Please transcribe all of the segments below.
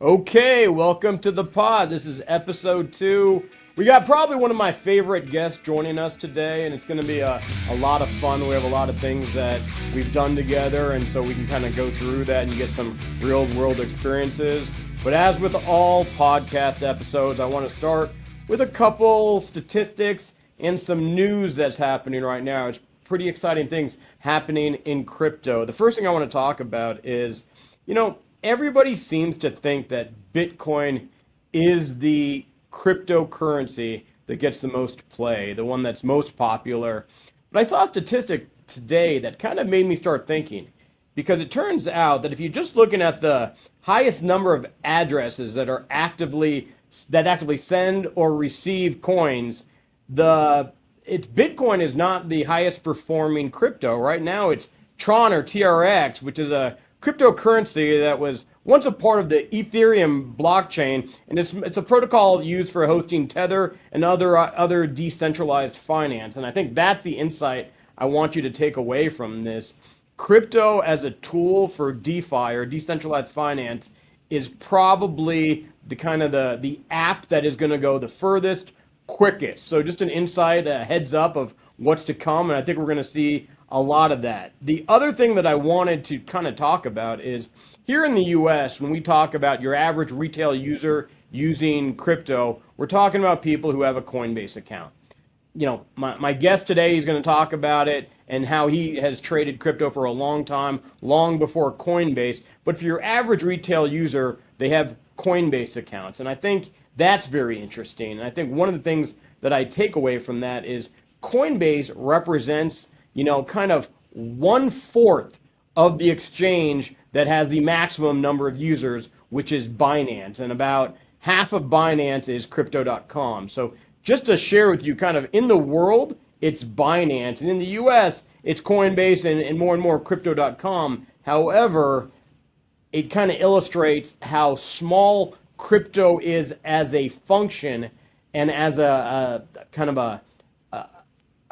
Okay, welcome to the pod. This is episode 2. We got probably one of my favorite guests joining us today, and it's going to be a lot of fun. We have a lot of things that we've done together, and so we can kind of go through that and get some real world experiences. But as with all podcast episodes, I want to start with a couple statistics and some news that's happening right now. It's pretty exciting things happening in crypto. The first thing I want to talk about is, everybody seems to think that Bitcoin is the cryptocurrency that gets the most play, the one that's most popular. But I saw a statistic today that kind of made me start thinking, because it turns out that if you're just looking at the highest number of addresses that are actively send or receive coins, Bitcoin is not the highest performing crypto. Right now it's Tron or TRX, which is a cryptocurrency that was once a part of the Ethereum blockchain, and it's a protocol used for hosting Tether and other decentralized finance. And I think that's the insight I want you to take away from this. Crypto as a tool for DeFi or decentralized finance is probably the app that is going to go the furthest, quickest. So just an insight, a heads up of what's to come, and I think we're going to see a lot of that. The other thing that I wanted to kind of talk about is here in the US, when we talk about your average retail user using crypto, we're talking about people who have a Coinbase account. My guest today is going to talk about it and how he has traded crypto for a long time, long before Coinbase. But for your average retail user, they have Coinbase accounts. And I think that's very interesting. And I think one of the things that I take away from that is Coinbase represents, kind of 1/4 of the exchange that has the maximum number of users, which is Binance. And about half of Binance is crypto.com. So just to share with you, kind of in the world, it's Binance. And in the US, it's Coinbase and more crypto.com. However, it kind of illustrates how small crypto is as a function and as a kind of a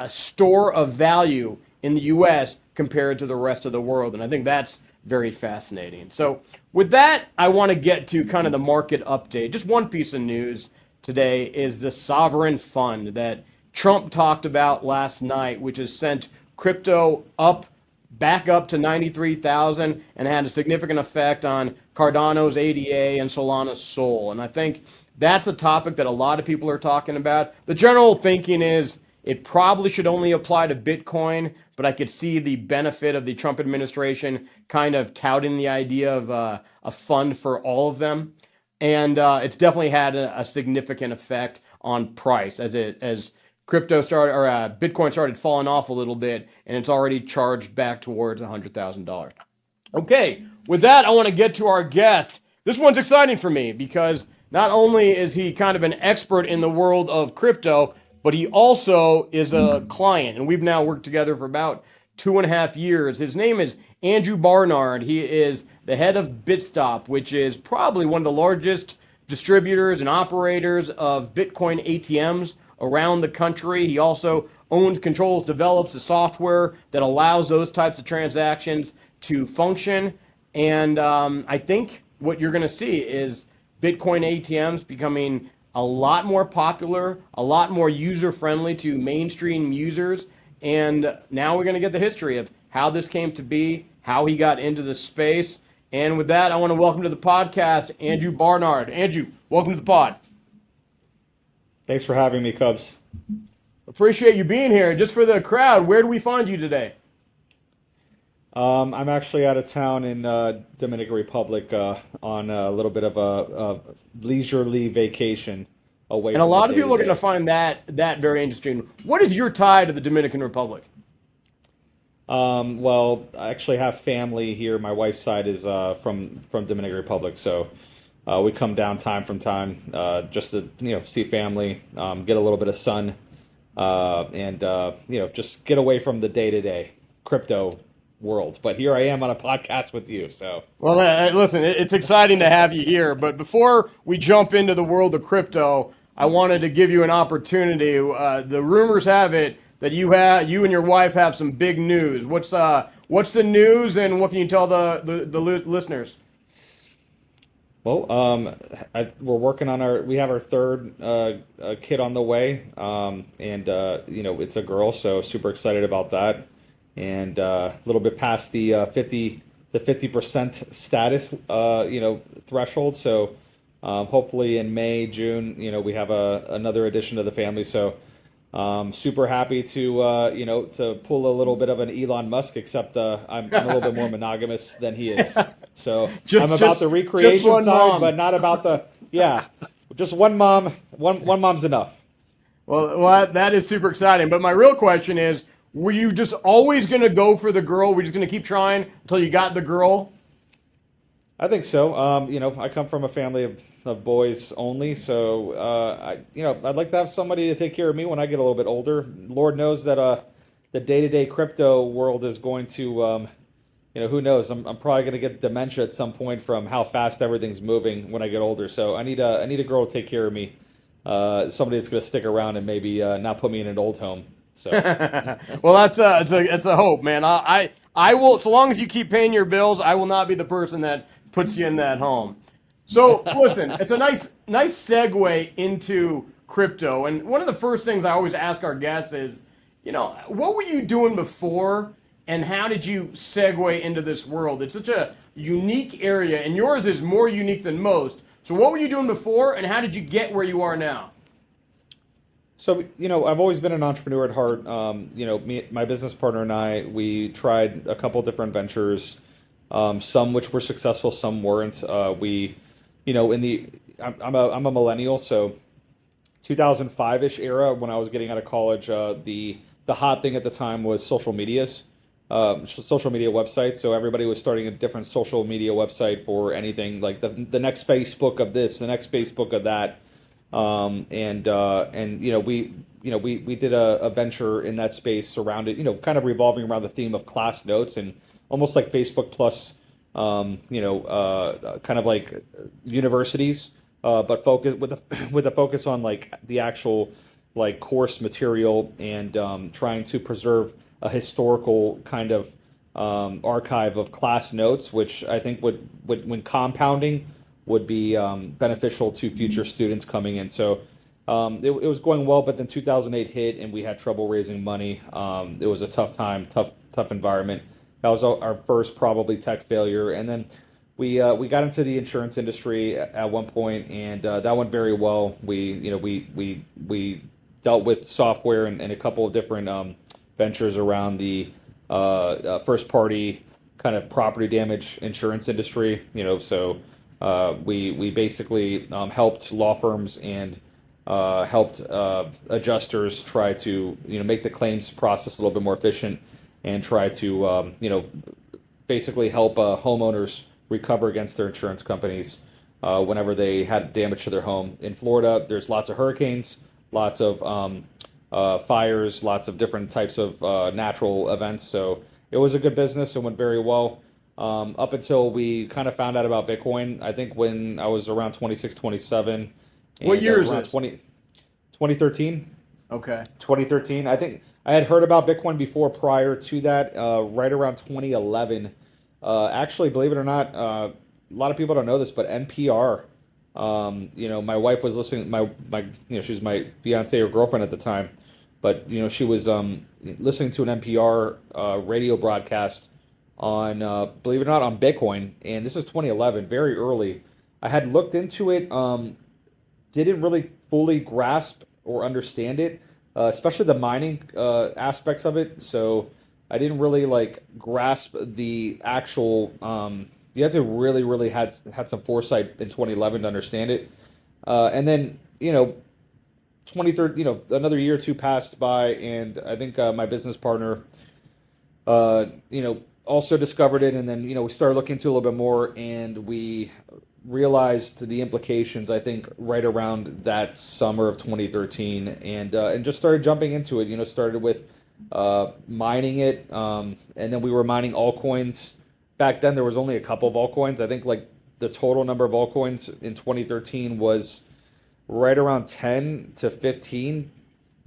store of value in the US compared to the rest of the world. And I think that's very fascinating. So with that, I want to get to kind of the market update. Just one piece of news today is the sovereign fund that Trump talked about last night, which has sent crypto back up to 93,000 and had a significant effect on Cardano's ADA and Solana's Sol. And I think that's a topic that a lot of people are talking about. The general thinking is it probably should only apply to Bitcoin, but I could see the benefit of the Trump administration kind of touting the idea of a fund for all of them. And it's definitely had a significant effect on price as crypto started, or Bitcoin started falling off a little bit, and it's already charged back towards $100,000. Okay, with that, I want to get to our guest. This one's exciting for me because not only is he kind of an expert in the world of crypto, but he also is a client, and we've now worked together for about 2.5 years. His name is Andrew Barnard. He is the head of Bitstop, which is probably one of the largest distributors and operators of Bitcoin ATMs around the country. He also owns, controls, develops the software that allows those types of transactions to function. And I think what you're going to see is Bitcoin ATMs becoming a lot more popular, a lot more user-friendly to mainstream users. And now we're going to get the history of how this came to be, how he got into the space. And with that, I want to welcome to the podcast, Andrew Barnard. Andrew, welcome to the pod. Thanks for having me, Kubs. Appreciate you being here. Just for the crowd, where do we find you today? I'm actually out of town in Dominican Republic on a little bit of a leisurely vacation away And a from the lot of people are going to day-to-day. find that very interesting. What is your tie to the Dominican Republic? Well, I actually have family here. My wife's side is from Dominican Republic, so we come down time from time just to see family, get a little bit of sun, and just get away from the day-to-day crypto world. But here I am on a podcast with you, so. Well, listen, it's exciting to have you here. But before we jump into the world of crypto, I wanted to give you an opportunity. The rumors have it that you and your wife have some big news. What's the news, and what can you tell the listeners? Well, we're working on we have our third kid on the way, and it's a girl, so super excited about that, and a little bit past the 50% status, threshold. So hopefully in May, June, we have another addition to the family. So super happy to to pull a little bit of an Elon Musk, except I'm a little bit more monogamous than he is. So I'm just about just the just recreation one side, but mom. not about the yeah. Just one mom. One mom's enough. Well, that is super exciting. But my real question is, were you just always going to go for the girl? Were you just going to keep trying until you got the girl? I think so. I come from a family of boys only, so I'd like to have somebody to take care of me when I get a little bit older. Lord knows that the day-to-day crypto world is going to who knows? I'm probably going to get dementia at some point from how fast everything's moving when I get older. So I need a girl to take care of me. Somebody that's going to stick around and maybe not put me in an old home. So Well, it's a hope, man. I will, so long as you keep paying your bills, I will not be the person that puts you in that home. So listen, it's a nice segue into crypto. And one of the first things I always ask our guests is, what were you doing before, and how did you segue into this world? It's such a unique area, and yours is more unique than most. So what were you doing before, and how did you get where you are now? So, I've always been an entrepreneur at heart. My business partner and I, we tried a couple different ventures, some which were successful, some weren't. In the, I'm a millennial, so 2005-ish era when I was getting out of college, the hot thing at the time was social media websites. So everybody was starting a different social media website for anything like the next Facebook of this, the next Facebook of that. We did a venture in that space surrounded, kind of revolving around the theme of class notes and almost like Facebook plus, kind of like universities, but focus with a with a focus on like the actual like course material and trying to preserve a historical kind of archive of class notes, which I think would when compounding would be beneficial to future students coming in. So it was going well, but then 2008 hit and we had trouble raising money. It was a tough time, tough environment. That was our first probably tech failure, and then we got into the insurance industry at one point, and that went very well. We dealt with software and a couple of different ventures around the first party kind of property damage insurance industry. We basically helped law firms and helped adjusters try to make the claims process a little bit more efficient and try to basically help homeowners recover against their insurance companies whenever they had damage to their home. In Florida, there's lots of hurricanes, lots of fires, lots of different types of natural events. So it was a good business and went very well up until we kind of found out about Bitcoin. I think when I was around 26, 27, What and year is around this? 2013. Okay. 2013. I think I had heard about Bitcoin before prior to that, right around 2011. Actually, believe it or not, a lot of people don't know this, but NPR, my wife was listening, she was my fiance or girlfriend at the time, but, she was listening to an NPR radio broadcast on, believe it or not, on Bitcoin, and this is 2011, very early. I had looked into it, didn't really fully grasp or understand it, especially the mining aspects of it. So I didn't really like grasp the actual. You have to really, really had some foresight in 2011 to understand it. And then 2013, another year or two passed by, and I think my business partner, also discovered it, and then we started looking into it a little bit more, and we realized the implications. I think right around that summer of 2013, and just started jumping into it. Started with mining it, and then we were mining altcoins. Back then, there was only a couple of altcoins. I think like the total number of altcoins in 2013 was right around 10 to 15 And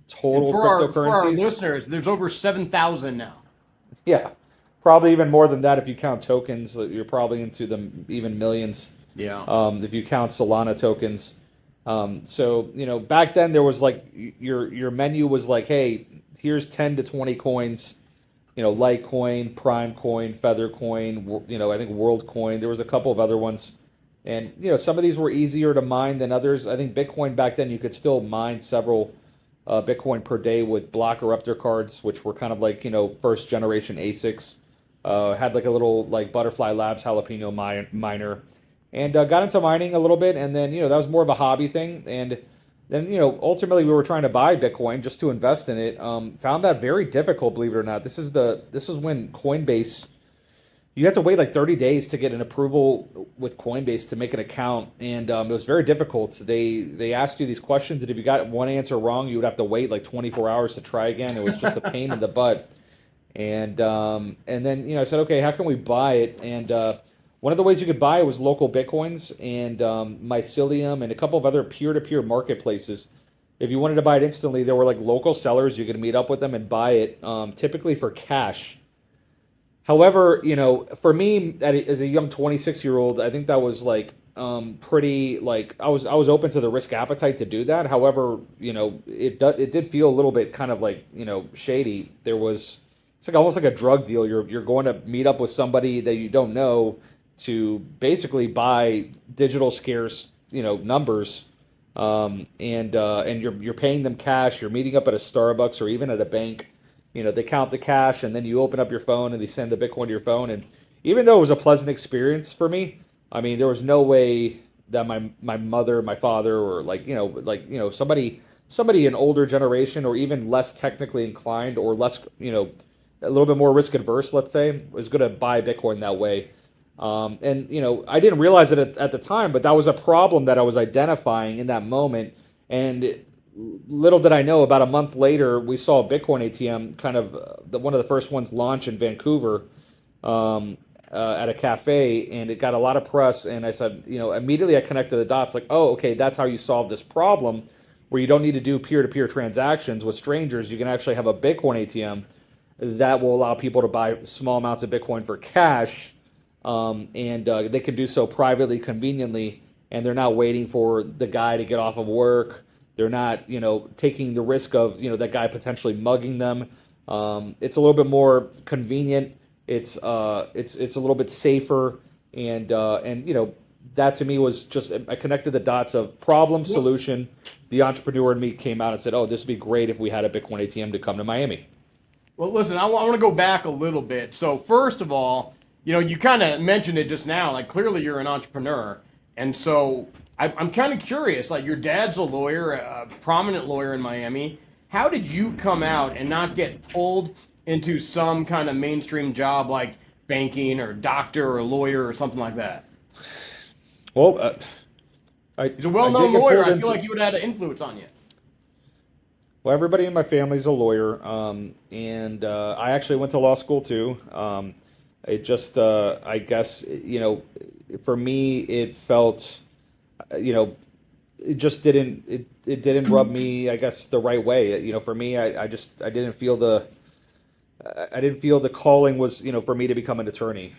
total for our cryptocurrencies. listeners, there's over 7,000 now. Yeah, probably even more than that if you count tokens. You're probably into the even millions. Yeah. if you count Solana tokens. So back then there was like your menu was like, hey, here's 10 to 20 coins. Litecoin, Prime Coin, Feather Coin. I think World Coin. There was a couple of other ones, and some of these were easier to mine than others. I think Bitcoin back then you could still mine several Bitcoin per day with block eruptor cards, which were kind of like first generation ASICs. Had like a little like Butterfly Labs jalapeno miner, and got into mining a little bit, and then that was more of a hobby thing, and then ultimately we were trying to buy Bitcoin just to invest in it. Found that very difficult, believe it or not. This is when Coinbase, you had to wait like 30 days to get an approval with Coinbase to make an account, and it was very difficult. They asked you these questions, and if you got one answer wrong, you would have to wait like 24 hours to try again. It was just a pain in the butt. And then I said, okay, how can we buy it? And one of the ways you could buy it was local Bitcoins and Mycelium and a couple of other peer-to-peer marketplaces. If you wanted to buy it instantly, there were like local sellers. You could meet up with them and buy it, typically for cash. However, for me as a young 26-year-old, I think that was like pretty like I was open to the risk appetite to do that. However, it did feel a little bit kind of like shady. It's like almost like a drug deal. You're going to meet up with somebody that you don't know to basically buy digital scarce numbers, and you're paying them cash. You're meeting up at a Starbucks or even at a bank. They count the cash, and then you open up your phone and they send the Bitcoin to your phone. And even though it was a pleasant experience for me, I mean, there was no way that my mother, my father, or somebody an older generation or even less technically inclined or less a little bit more risk adverse, let's say, was going to buy Bitcoin that way. And I didn't realize it at the time, but that was a problem that I was identifying in that moment. And little did I know, about a month later, we saw a Bitcoin ATM, kind of one of the first ones launch in Vancouver, at a cafe, and it got a lot of press. And I said, immediately I connected the dots, like, oh, okay, that's how you solve this problem, where you don't need to do peer-to-peer transactions with strangers. You can actually have a Bitcoin ATM that will allow people to buy small amounts of Bitcoin for cash, and they can do so privately, conveniently, and they're not waiting for the guy to get off of work. They're not, taking the risk of, that guy potentially mugging them. It's a little bit more convenient. It's a little bit safer, and that to me was just, I connected the dots of problem, solution. The entrepreneur in me came out and said, oh, this would be great if we had a Bitcoin ATM to come to Miami. Well, listen, I want to go back a little bit. So first of all, you kind of mentioned it just now. Like, clearly you're an entrepreneur. And so I'm kind of curious, like, your dad's a lawyer, a prominent lawyer in Miami. How did you come out and not get pulled into some kind of mainstream job like banking or doctor or lawyer or something like that? Well, he's a well-known lawyer. I feel like he would have had an influence on you. Well, everybody in my family is a lawyer, and I actually went to law school too. It just, I guess, for me, it felt, it just didn't, it didn't rub me, I guess, the right way. For me, I didn't feel the calling was, for me to become an attorney.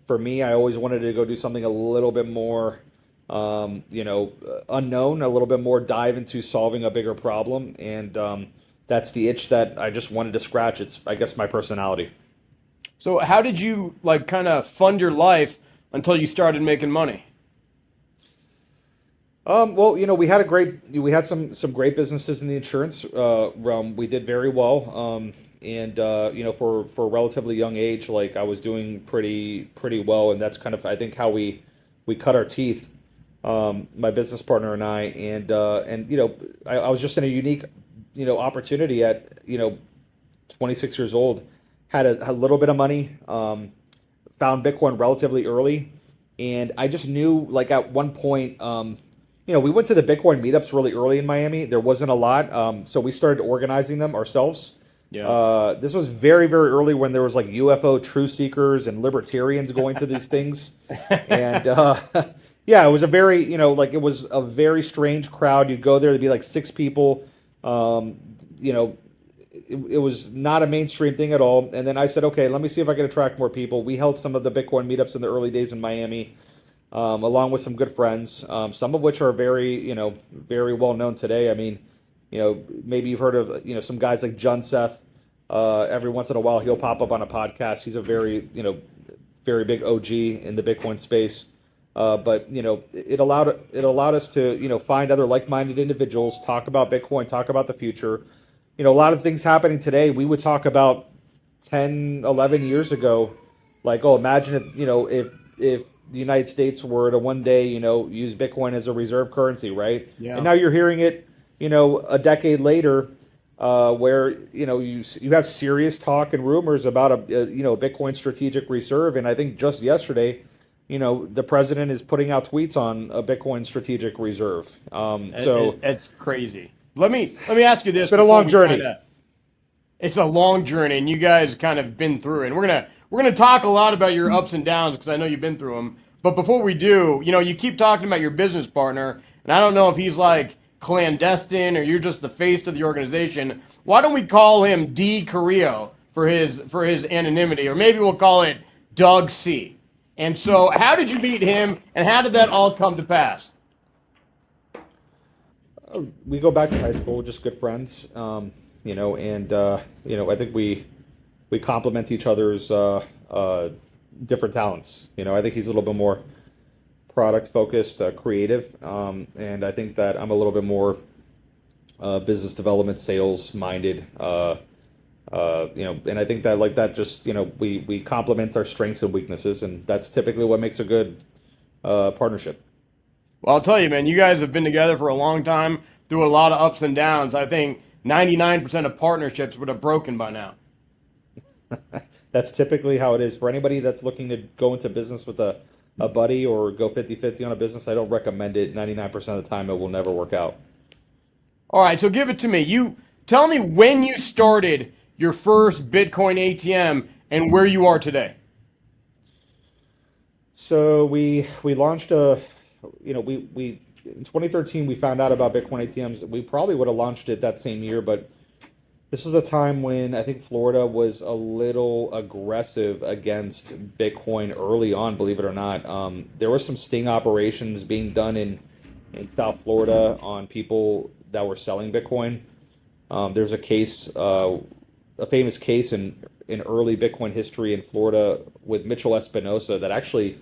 For me, I always wanted to go do something a little bit more, unknown, a little bit more dive into solving a bigger problem. And that's the itch that I just wanted to scratch. It's, I guess, my personality. So how did you kind of fund your life until you started making money? Well, we had some great businesses in the insurance realm. We did very well. And for a relatively young age, like, I was doing pretty well. And that's kind of, I think, how we cut our teeth. My business partner and I, and I was just in a unique, opportunity at, 26 years old, had a little bit of money, found Bitcoin relatively early, and I just knew, like, at one point, we went to the Bitcoin meetups really early in Miami. There wasn't a lot, so we started organizing them ourselves. Yeah. This was very, very early when there was like UFO truth seekers and libertarians going to these things, and yeah, it was a very, it was a very strange crowd. You'd go there, there'd be like 6 people. It was not a mainstream thing at all. And then I said, okay, let me see if I can attract more people. We held some of the Bitcoin meetups in the early days in Miami. along with some good friends, some of which are very, very well known today. I mean, maybe you've heard of, some guys like John Seth. Every once in a while, he'll pop up on a podcast. He's a very, very big OG in the Bitcoin space. But it allowed us to find other like-minded individuals, talk about Bitcoin, talk about the future. A lot of things happening today we would talk about 10, 11 years ago, like, oh, imagine if the United States were to one day use Bitcoin as a reserve currency, right? And Yeah. now you're hearing it a decade later, where you have serious talk and rumors about a Bitcoin strategic reserve. And I think just yesterday, the president is putting out tweets on a Bitcoin strategic reserve. So It's crazy. Let me ask you this. it's been a before long we journey. It's a long journey, and you guys kind of been through it. And we're gonna talk a lot about your ups and downs because I know you've been through them. But before we do, you keep talking about your business partner, and I don't know if he's like clandestine or you're just the face of the organization. Why don't we call him D Carrillo for his anonymity, or maybe we'll call it Doug C. And so, how did you meet him, and how did that all come to pass? We go back to high school, just good friends, and I think we complement each other's different talents. I think he's a little bit more product focused, creative, and I think that I'm a little bit more business development, sales minded. And I think that like that just we complement our strengths and weaknesses, and that's typically what makes a good partnership. Well, I'll tell you, man, you guys have been together for a long time through a lot of ups and downs. I think 99% of partnerships would have broken by now. That's typically how it is for anybody that's looking to go into business with a buddy or go 50-50 on a business. I don't recommend it. 99% of the time, it will never work out. All right, so give it to me. You tell me when you started your first Bitcoin ATM and where you are today. So we launched we in 2013 we found out about Bitcoin ATMs. We probably would have launched it that same year, but this was a time when I think Florida was a little aggressive against Bitcoin early on, believe it or not. There were some sting operations being done in South Florida on people that were selling Bitcoin. There's a case, a famous case in early Bitcoin history in Florida with Mitchell Espinosa that actually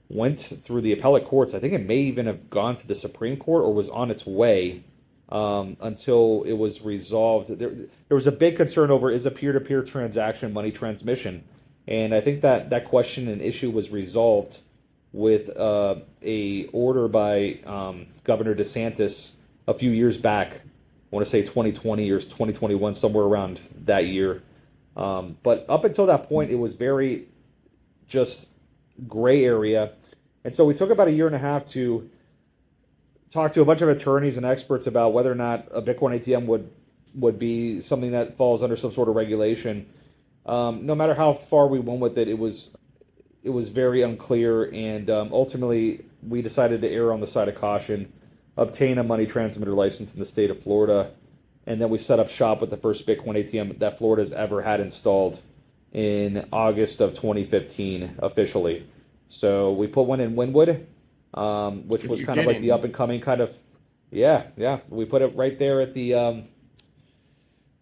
went through the appellate courts. I think it may even have gone to the Supreme Court or was on its way until it was resolved. There was a big concern over, is a peer-to-peer transaction money transmission? And I think that question and issue was resolved with a order by Governor DeSantis a few years back. I want to say 2020 or 2021, somewhere around that year. But up until that point, it was very just gray area. And so we took about a year and a half to talk to a bunch of attorneys and experts about whether or not a Bitcoin ATM would be something that falls under some sort of regulation. No matter how far we went with it, it was very unclear, and ultimately we decided to err on the side of caution, obtain a money transmitter license in the state of Florida, and then we set up shop with the first Bitcoin ATM that Florida's ever had installed in August of 2015 officially. So we put one in Wynwood, which was kind of like the up and coming kind of, yeah. We put it right there at the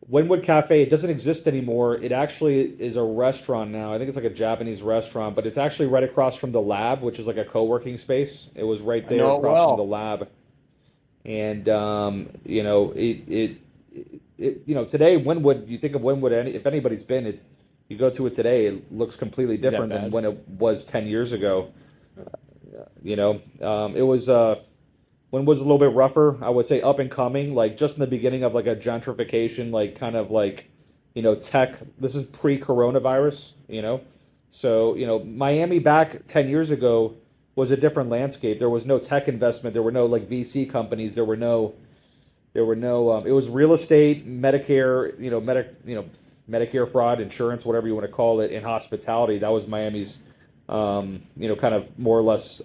Wynwood Cafe. It doesn't exist anymore. It actually is a restaurant now. I think it's like a Japanese restaurant, but it's actually right across from the lab, which is like a co-working space. It was right there across from the lab. And today Wynwood, you think of Wynwood, if anybody's been, you go to it today, it looks completely different than when it was 10 years ago. It was when was a little bit rougher, I would say up and coming, like just in the beginning of like a gentrification, like kind of like, tech. This is pre-coronavirus, So, Miami back 10 years ago was a different landscape. There was no tech investment. There were no like VC companies. There were no, it was real estate, Medicare, Medicare fraud, insurance, whatever you want to call it, and hospitality. That was Miami's, kind of more or less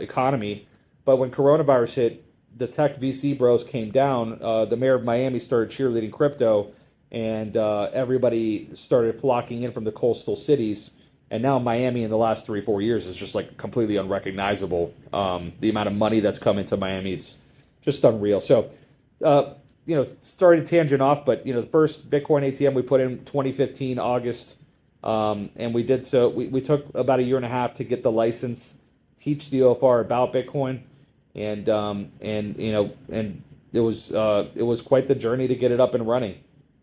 economy. But when coronavirus hit, the tech VC bros came down. The mayor of Miami started cheerleading crypto, and everybody started flocking in from the coastal cities. And now Miami in the last 3 4 years is just like completely unrecognizable. The amount of money that's come into Miami, it's just unreal. So, started tangent off, but the first Bitcoin ATM we put in 2015 August, and we did so. We took about a year and a half to get the license, teach the OFR about Bitcoin, and it was quite the journey to get it up and running.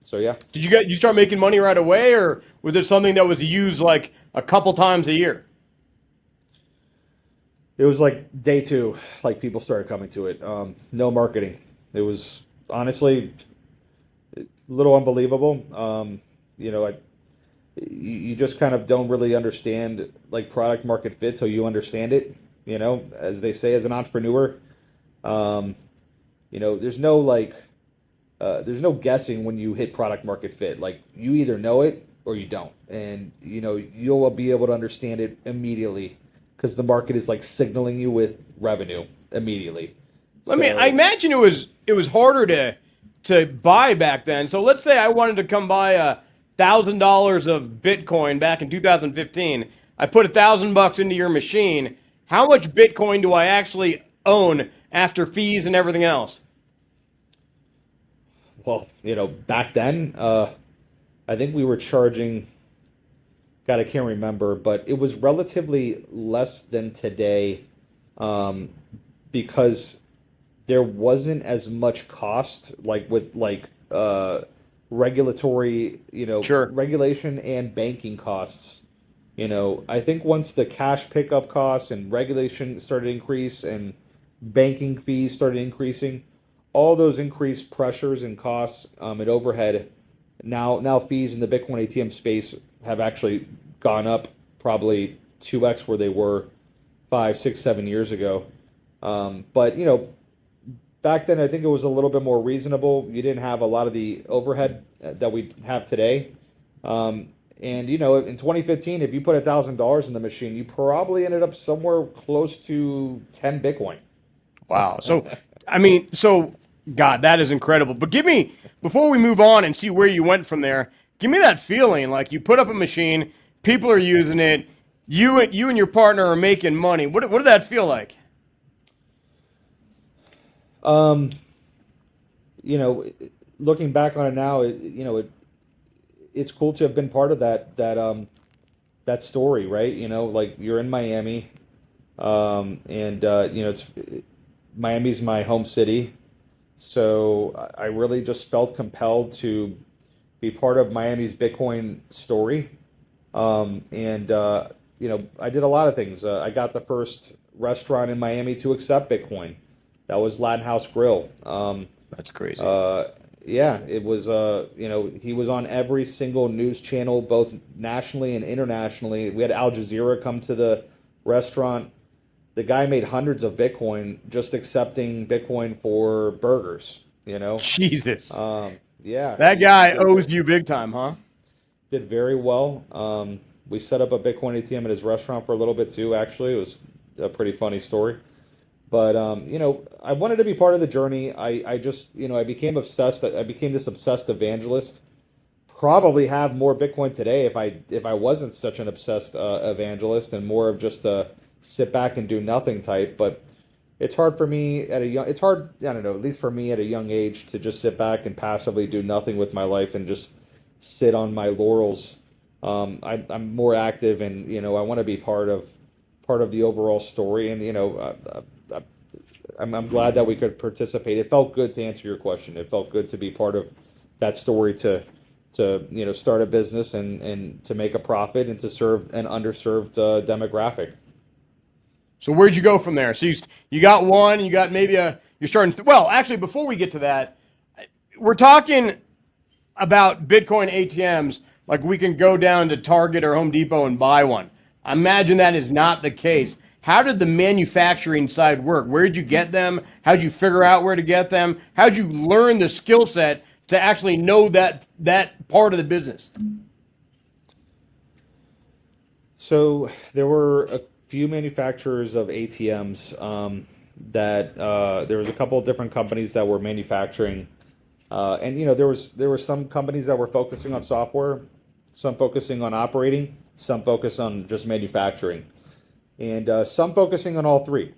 So yeah. Did you start making money right away, or was it something that was used like a couple times a year? It was like day two, like people started coming to it. No marketing. It was honestly a little unbelievable. You just kind of don't really understand like product market fit till you understand it. As they say, as an entrepreneur, there's no there's no guessing when you hit product market fit. Like you either know it or you don't, and you'll be able to understand it immediately because the market is like signaling you with revenue immediately. I imagine it was harder to buy back then. So let's say I wanted to come buy $1,000 of Bitcoin back in 2015. I put $1,000 into your machine. How much Bitcoin do I actually own after fees and everything else? Well, back then, I think we were charging. God, I can't remember, but it was relatively less than today, because there wasn't as much cost, like with regulatory, Sure. regulation and banking costs. I think once the cash pickup costs and regulation started to increase and banking fees started increasing, all those increased pressures and costs and overhead. Now fees in the Bitcoin ATM space have actually gone up probably 2x where they were 5 6 7 years ago. But back then I think it was a little bit more reasonable. You didn't have a lot of the overhead that we have today. And in 2015, if you put $1,000 in the machine, you probably ended up somewhere close to 10 Bitcoin. Wow. So God, that is incredible. But before we move on and see where you went from there, give me that feeling like you put up a machine, people are using it, you and your partner are making money. What did that feel like? Um, Looking back on it now, it's cool to have been part of that story, right? Like you're in Miami, and Miami's my home city. So I really just felt compelled to be part of Miami's Bitcoin story. I did a lot of things. I got the first restaurant in Miami to accept Bitcoin. That was Latin House Grill. That's crazy. Yeah, it was, he was on every single news channel, both nationally and internationally. We had Al Jazeera come to the restaurant. The guy made hundreds of Bitcoin just accepting Bitcoin for burgers, Jesus. Yeah. That guy owes you big time, huh? Did very well. We set up a Bitcoin ATM at his restaurant for a little bit too, actually. It was a pretty funny story. But, I wanted to be part of the journey. I just, I became obsessed. I became this obsessed evangelist. Probably have more Bitcoin today if I wasn't such an obsessed evangelist and more of just a sit back and do nothing type. But it's hard for me it's hard, I don't know, at least for me at a young age to just sit back and passively do nothing with my life and just sit on my laurels. I'm more active and, I want to be part of the overall story. And, I'm glad that we could participate. It felt good to answer your question. It felt good to be part of that story to start a business and to make a profit and to serve an underserved demographic. So where'd you go from there? So you got one, you got maybe you're starting. Well, actually, before we get to that, we're talking about Bitcoin ATMs. Like we can go down to Target or Home Depot and buy one. I imagine that is not the case. How did the manufacturing side work? Where did you get them? How did you figure out where to get them? How did you learn the skill set to actually know that part of the business? So there were a few manufacturers of ATMs that there was a couple of different companies that were manufacturing, and there were some companies that were focusing on software. some focusing on operating, some focus on just manufacturing, and some focusing on all three.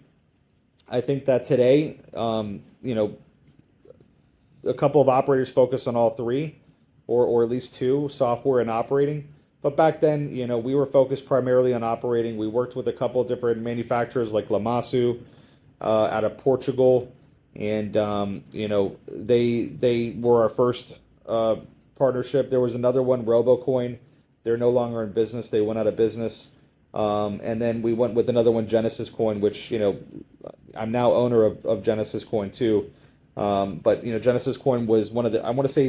I think that today, a couple of operators focus on all three, or at least two, software and operating. But back then, we were focused primarily on operating. We worked with a couple of different manufacturers like Lamasu out of Portugal, and they were our first partnership. There was another one, RoboCoin. They're no longer in business. They went out of business. And then we went with another one, Genesis Coin, which I'm now owner of Genesis Coin too. But Genesis Coin was one of the, I want to say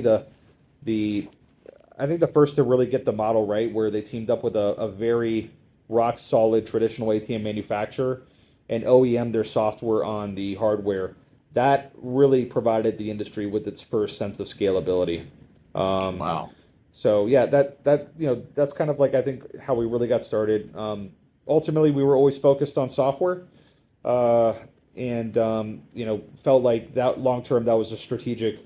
I think the first to really get the model right, where they teamed up with a very rock solid traditional ATM manufacturer and OEM their software on the hardware. That really provided the industry with its first sense of scalability. Wow. So yeah, that's kind of like, I think, how we really got started. Ultimately, we were always focused on software, and felt like that long term that was a strategically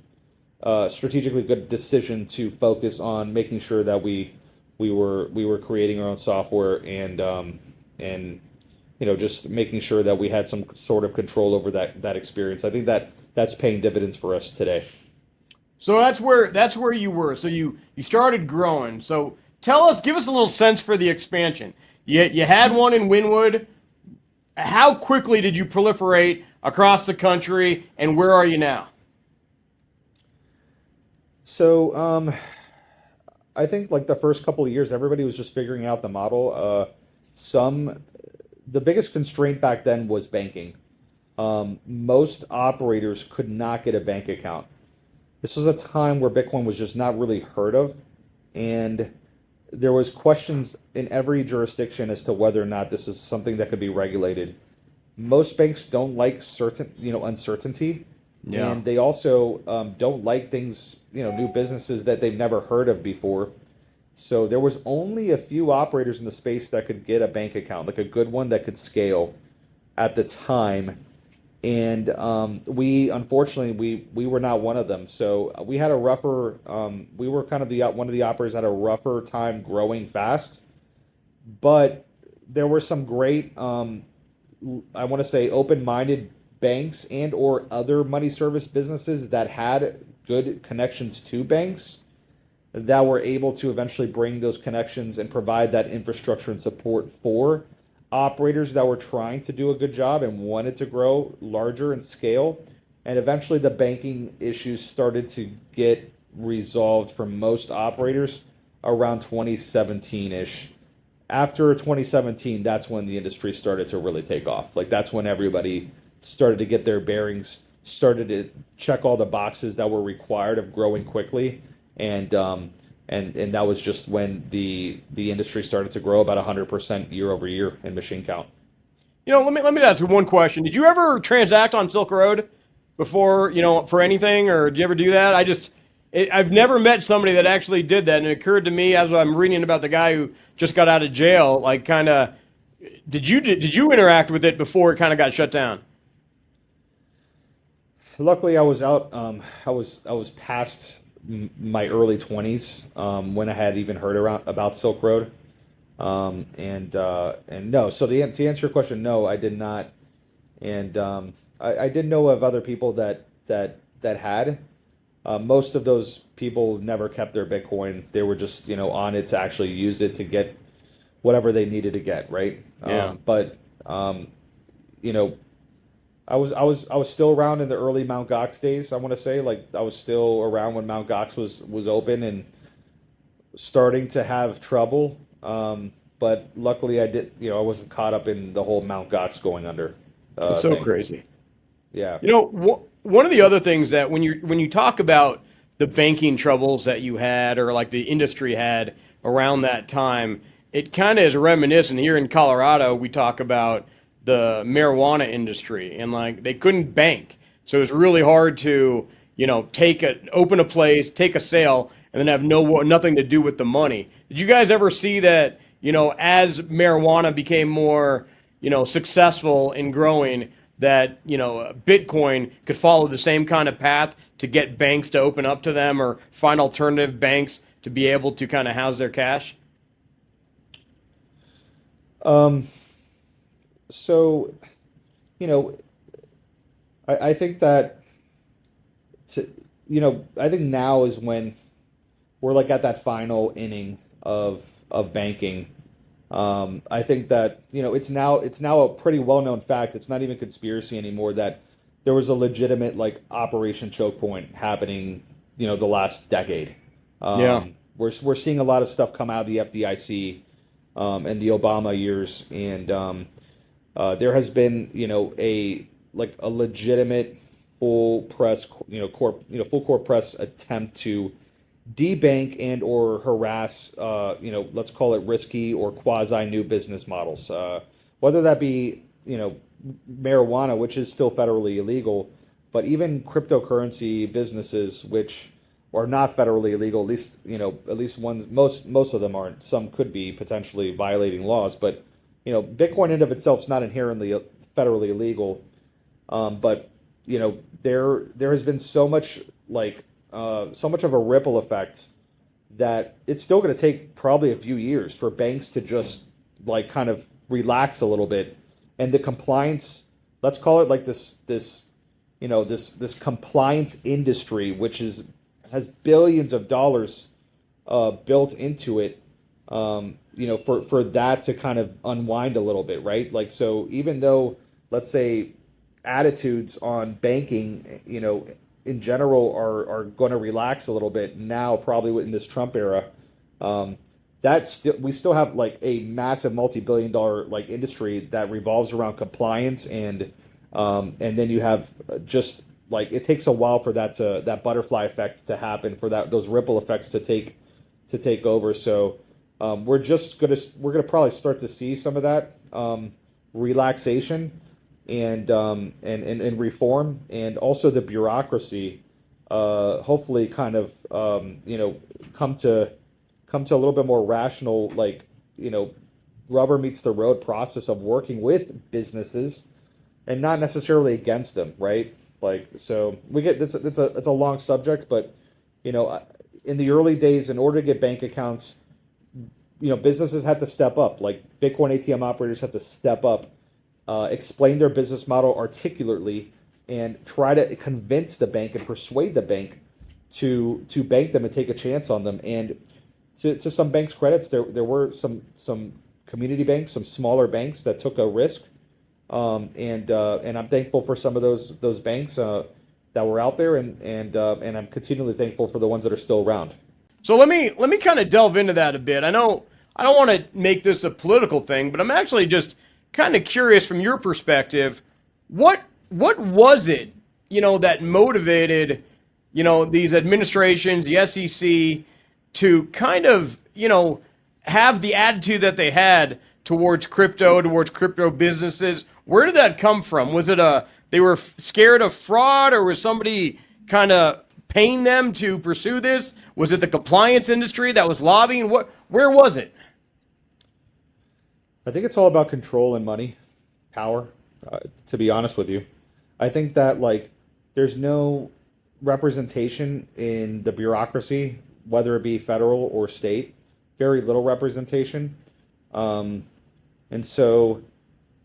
good decision to focus on making sure that we were creating our own software and just making sure that we had some sort of control over that experience. I think that's paying dividends for us today. So that's where you were. So you started growing. So give us a little sense for the expansion. You had one in Wynwood. How quickly did you proliferate across the country, and where are you now? So I think like the first couple of years, everybody was just figuring out the model. The biggest constraint back then was banking. Most operators could not get a bank account. This was a time where Bitcoin was just not really heard of, and there was questions in every jurisdiction as to whether or not this is something that could be regulated. Most banks don't like uncertainty, and they also don't like things, new businesses that they've never heard of before. So there was only a few operators in the space that could get a bank account, like a good one that could scale at the time. And unfortunately we were not one of them. So we had a rougher. We were kind of one of the operators that had a rougher time growing fast. But there were some great, I want to say, open-minded banks and or other money service businesses that had good connections to banks that were able to eventually bring those connections and provide that infrastructure and support for operators that were trying to do a good job and wanted to grow larger and scale. And eventually the banking issues started to get resolved for most operators around 2017-ish. After 2017, that's when the industry started to really take off. Like, that's when everybody started to get their bearings, started to check all the boxes that were required of growing quickly. And that was just when the industry started to grow about 100% year over year in machine count. Let me ask you one question. Did you ever transact on Silk Road before, for anything, or did you ever do that? I've never met somebody that actually did that, and it occurred to me as I'm reading about the guy who just got out of jail, like, kind of, did you interact with it before it kind of got shut down? Luckily, I was out. I was past my early 20s when I had even heard about Silk Road, and no. So to answer your question, no, I did not, and I did know of other people that had. Most of those people never kept their Bitcoin. They were just on it to actually use it to get whatever they needed to get, right? Yeah. But I was still around in the early Mt. Gox days. I want to say, like, I was still around when Mt. Gox was open and starting to have trouble. But luckily, I wasn't caught up in the whole Mt. Gox going under. It's so thing. crazy. Yeah. One of the other things that when you talk about the banking troubles that you had, or like the industry had around that time, it kind of is reminiscent. Here in Colorado, we talk about the marijuana industry, and like they couldn't bank, so it was really hard to open a place, take a sale, and then have nothing to do with the money. Did you guys ever see that as marijuana became more successful in growing, that Bitcoin could follow the same kind of path to get banks to open up to them or find alternative banks to be able to kind of house their cash? Um, so, you know, I think that to, I think now is when we're like at that final inning of banking. I think that it's now a pretty well known fact. It's not even conspiracy anymore that there was a legitimate like Operation Choke Point happening. The last decade. Yeah. We're seeing a lot of stuff come out of the FDIC in the Obama years, and there has been a legitimate full press full court press attempt to debank and or harass let's call it risky or quasi new business models, whether that be marijuana, which is still federally illegal, but even cryptocurrency businesses which are not federally illegal, at least ones, most of them aren't. Some could be potentially violating laws, but Bitcoin in of itself is not inherently federally illegal. But there has been so much so much of a ripple effect that it's still going to take probably a few years for banks to just kind of relax a little bit, and the compliance, let's call it like this compliance industry, which has billions of dollars built into it, for that to kind of unwind a little bit, right? Like, so even though, let's say, attitudes on banking, in general are going to relax a little bit now, probably in this Trump era, we still have like a massive multi-billion-dollar like industry that revolves around compliance, and then you have just like it takes a while for that butterfly effect to happen, for those ripple effects to take over. So we're gonna probably start to see some of that relaxation and reform, and also the bureaucracy hopefully kind of come to a little bit more rational, rubber meets the road process of working with businesses and not necessarily against them, right? Like, so it's a long subject, but in the early days, in order to get bank accounts, businesses had to step up. Like, Bitcoin ATM operators had to step up, explain their business model articulately, and try to convince the bank and persuade the bank to bank them and take a chance on them. And to some banks' credits, there were some community banks, some smaller banks that took a risk, and I'm thankful for some of those banks that were out there, and I'm continually thankful for the ones that are still around. So let me kind of delve into that a bit. I know I don't want to make this a political thing, but I'm actually just kind of curious from your perspective, what was it, that motivated, these administrations, the SEC, to kind of, have the attitude that they had towards crypto businesses? Where did that come from? Was it they were scared of fraud, or was somebody kind of paying them to pursue this? Was it the compliance industry that was lobbying? Where was it? I think it's all about control and money, power, to be honest with you. I think that, there's no representation in the bureaucracy, whether it be federal or state, very little representation. And so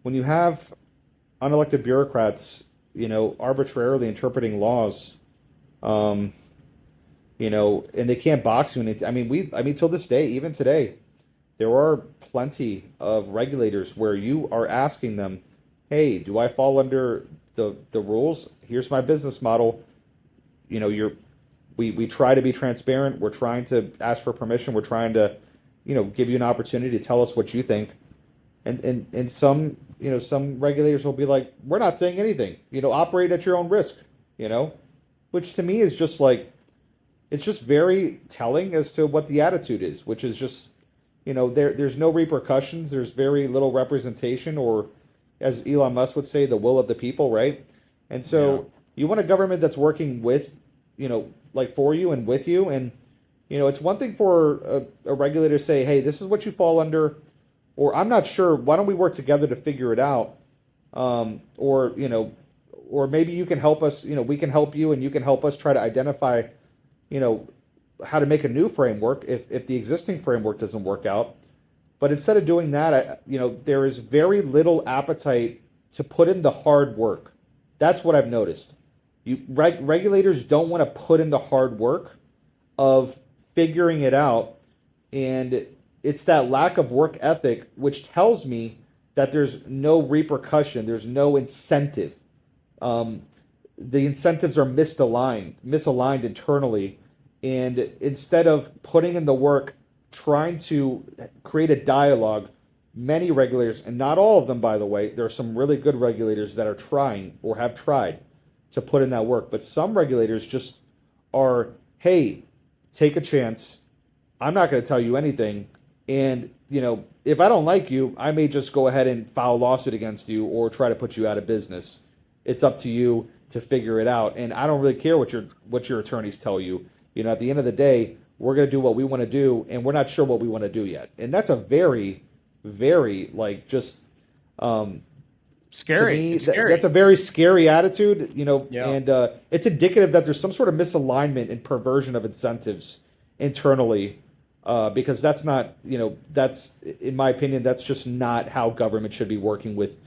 when you have unelected bureaucrats, arbitrarily interpreting laws, and they can't box you. Till this day, even today, there are plenty of regulators where you are asking them, hey, do I fall under the rules? Here's my business model. We try to be transparent. We're trying to ask for permission. We're trying to, give you an opportunity to tell us what you think. And some regulators will be like, we're not saying anything. Operate at your own risk. Which to me is just it's just very telling as to what the attitude is, which is just, there's no repercussions. There's very little representation, or, as Elon Musk would say, the will of the people, right? And so you want a government that's working with, for you and with you. And, it's one thing for a regulator to say, hey, this is what you fall under, or I'm not sure, why don't we work together to figure it out? Or maybe you can help us, we can help you and you can help us try to identify, how to make a new framework if the existing framework doesn't work out. But instead of doing that, there is very little appetite to put in the hard work. That's what I've noticed. Regulators don't want to put in the hard work of figuring it out, and it's that lack of work ethic which tells me that there's no repercussion, there's no incentive. The incentives are misaligned internally, and instead of putting in the work, trying to create a dialogue, many regulators, and not all of them, by the way, there are some really good regulators that are trying or have tried to put in that work, but some regulators just are, hey, take a chance. I'm not going to tell you anything, and if I don't like you, I may just go ahead and file a lawsuit against you or try to put you out of business. It's up to you to figure it out, and I don't really care what your attorneys tell you. At the end of the day, we're going to do what we want to do, and we're not sure what we want to do yet. And that's a very, very scary. To me, scary. that's a very scary attitude. Yeah. And it's indicative that there's some sort of misalignment and perversion of incentives internally. Because that's not, that's, in my opinion, that's just not how government should be working with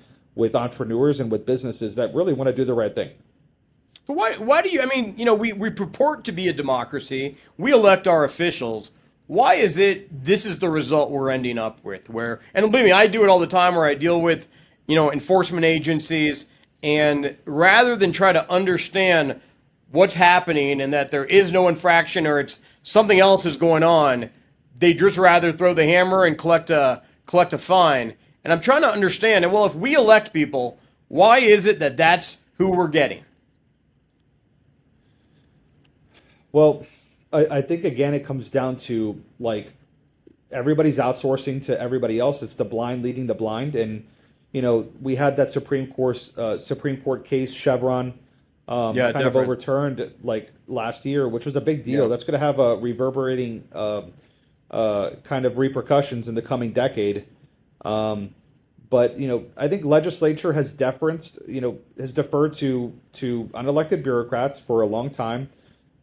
entrepreneurs and with businesses that really want to do the right thing. But why do you, we purport to be a democracy. We elect our officials. Why is it this is the result we're ending up with? And believe me, I do it all the time where I deal with, enforcement agencies, and rather than try to understand what's happening and that there is no infraction or it's something else is going on, they just rather throw the hammer and collect a fine. And I'm trying to understand, and well, if we elect people, why is it that that's who we're getting? Well, I think, again, it comes down to, everybody's outsourcing to everybody else. It's the blind leading the blind. And, we had that Supreme Court case, Chevron, kind of overturned, last year, which was a big deal. Yeah. That's going to have a reverberating kind of repercussions in the coming decade. But I think legislature has deferred to unelected bureaucrats for a long time,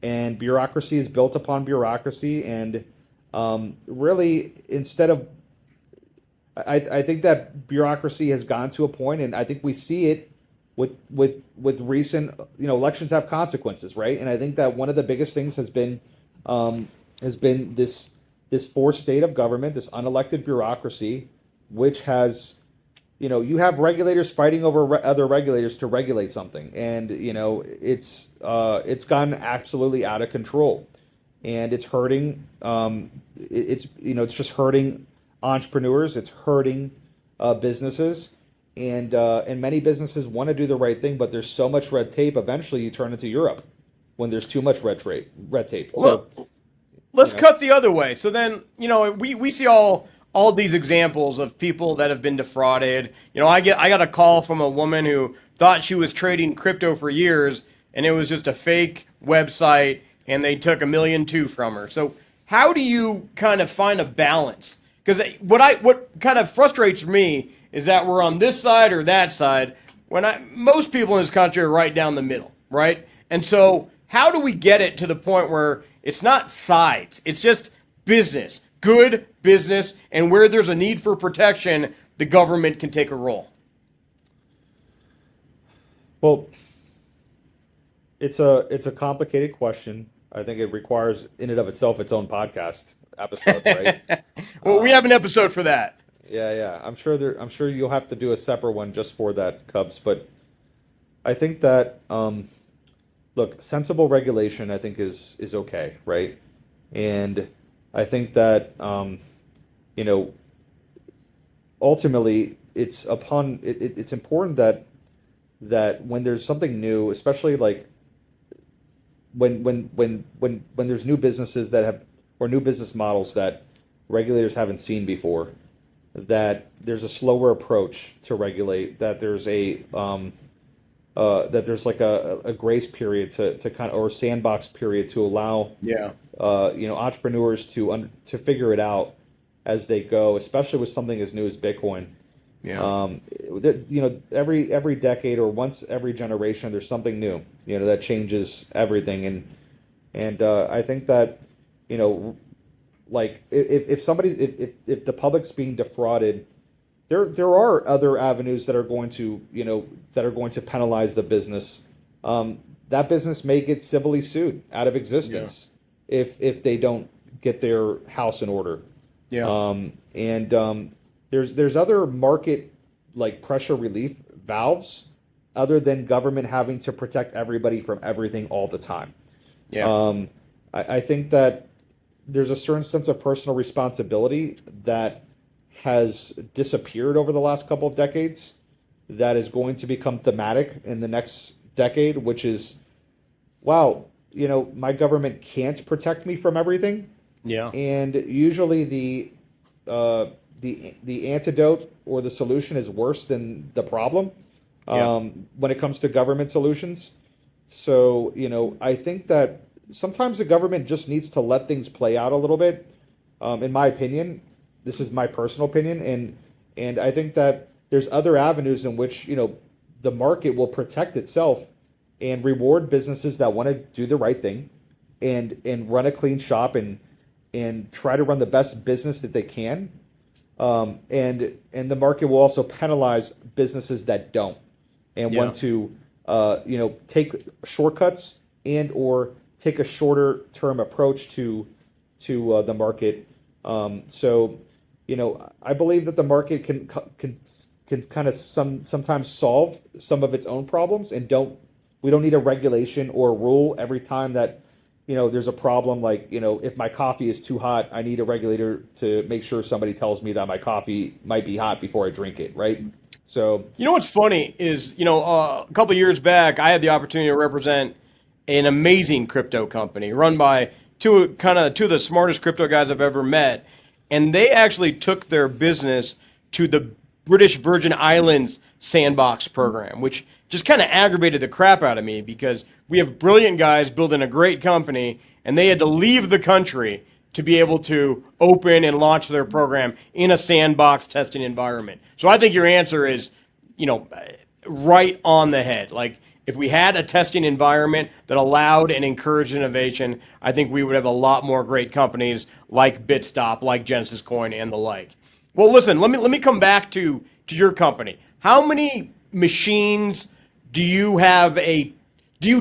and bureaucracy is built upon bureaucracy. And really, instead of, I think that bureaucracy has gone to a point, and I think we see it with recent, elections have consequences, right? And I think that one of the biggest things has been this forced state of government, this unelected bureaucracy, which has, you have regulators fighting over other regulators to regulate something, and it's gotten absolutely out of control, and it's hurting. It's just hurting entrepreneurs. It's hurting businesses, and many businesses want to do the right thing, but there's so much red tape. Eventually, you turn into Europe when there's too much red tape. Well, let's cut the other way. So then, we see all these examples of people that have been defrauded. I got a call from a woman who thought she was trading crypto for years, and it was just a fake website, and they took $1.2 million from her. So how do you kind of find a balance? Because what kind of frustrates me is that we're on this side or that side when most people in this country are right down the middle, right? And so how do we get it to the point where it's not sides, it's just business, good business, and where there's a need for protection, the government can take a role? Well, it's a complicated question. I think it requires, in and of itself, its own podcast episode, right? Well, we have an episode for that. Yeah. I'm sure you'll have to do a separate one just for that, Cubs. But I think that look, sensible regulation, I think, is okay, right? And I think that ultimately it's important that when there's something new, especially when there's new businesses or new business models that regulators haven't seen before, that there's a slower approach to regulate, that there's a grace period to kind of, or sandbox period to allow entrepreneurs to figure it out as they go, especially with something as new as Bitcoin. Every decade or once every generation, there's something new, that changes everything, and I think that you know, like if somebody's if the public's being defrauded, there are other avenues that are going to penalize the business. That business may get civilly sued out of Yeah. existence if they don't get their house in order. Yeah. And there's other market like pressure relief valves other than government having to protect everybody from everything all the time. Yeah. Um, I think that there's a certain sense of personal responsibility that has disappeared over the last couple of decades that is going to become thematic in the next decade, which is, wow, my government can't protect me from everything. Yeah. And usually the antidote or the solution is worse than the problem Yeah. when it comes to government solutions. So, I think that sometimes the government just needs to let things play out a little bit. In my opinion, this is my personal opinion, and I think that there's other avenues in which the market will protect itself and reward businesses that want to do the right thing and run a clean shop and try to run the best business that they can. And the market will also penalize businesses that don't and Yeah. want to take shortcuts and or take a shorter term approach to the market. So I believe that the market can kind of sometimes solve some of its own problems and we don't need a regulation or a rule every time that there's a problem. Like if my coffee is too hot, I need a regulator to make sure somebody tells me that my coffee might be hot before I drink it, right? So You know what's funny is, a couple of years back, I had the opportunity to represent an amazing crypto company run by two of the smartest crypto guys I've ever met, and they actually took their business to the British Virgin Islands sandbox program, which just kind of aggravated the crap out of me because we have brilliant guys building a great company, and they had to leave the country to be able to open and launch their program in a sandbox testing environment. So I think your answer is, you know, right on the head. Like if we had a testing environment that allowed and encouraged innovation, I think we would have a lot more great companies like Bitstop, like Genesis Coin, and the like. Well, listen, let me come back to your company. How many machines do you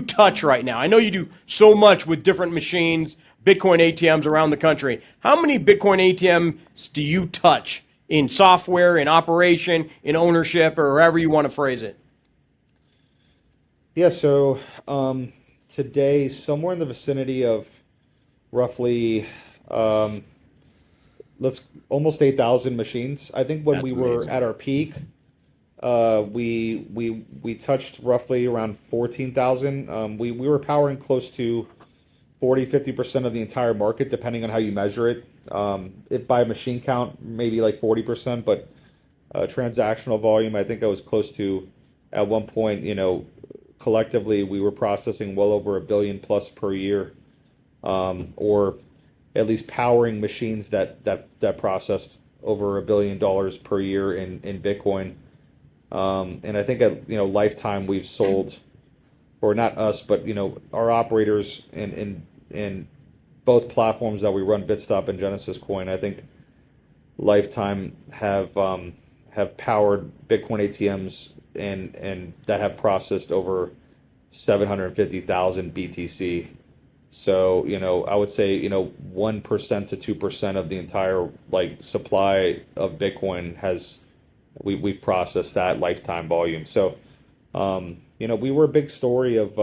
touch right now? I know you do so much with different machines, Bitcoin ATMs around the country. How many Bitcoin ATMs do you touch in software, in operation, in ownership, or however you want to phrase it? yeah, so today somewhere in the vicinity of roughly um, let's almost 8,000 machines. I think when we That's were amazing. at our peak, we touched roughly around 14,000. We were powering close to 40-50% of the entire market, depending on how you measure it. If by machine count, maybe like 40%, but transactional volume, I think I was close to at one point. Collectively, we were processing well over a billion plus per year, or at least powering machines that processed over $1 billion per year in Bitcoin. And I think at lifetime we've sold, or not us, but our operators in both platforms that we run, Bitstop and Genesis Coin. I think lifetime have powered Bitcoin ATMs and that have processed over 750,000 BTC. So, I would say, 1% to 2% of the entire like supply of Bitcoin we've processed that lifetime volume. So, we were a big story of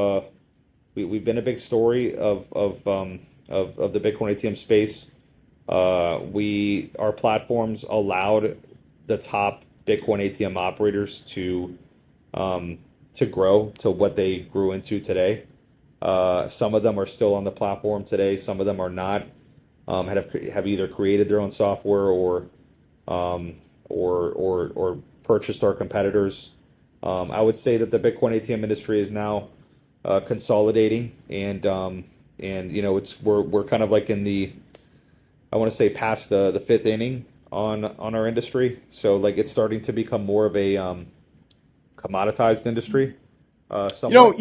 we've been a big story of the Bitcoin ATM space. Our platforms allowed the top Bitcoin ATM operators to grow to what they grew into today. Some of them are still on the platform today. Some of them are not. Have either created their own software or purchased our competitors. I would say that the Bitcoin ATM industry is now consolidating, and we're kind of like in I want to say past the fifth inning on our industry. So like it's starting to become more of a commoditized industry, You know, somewhat.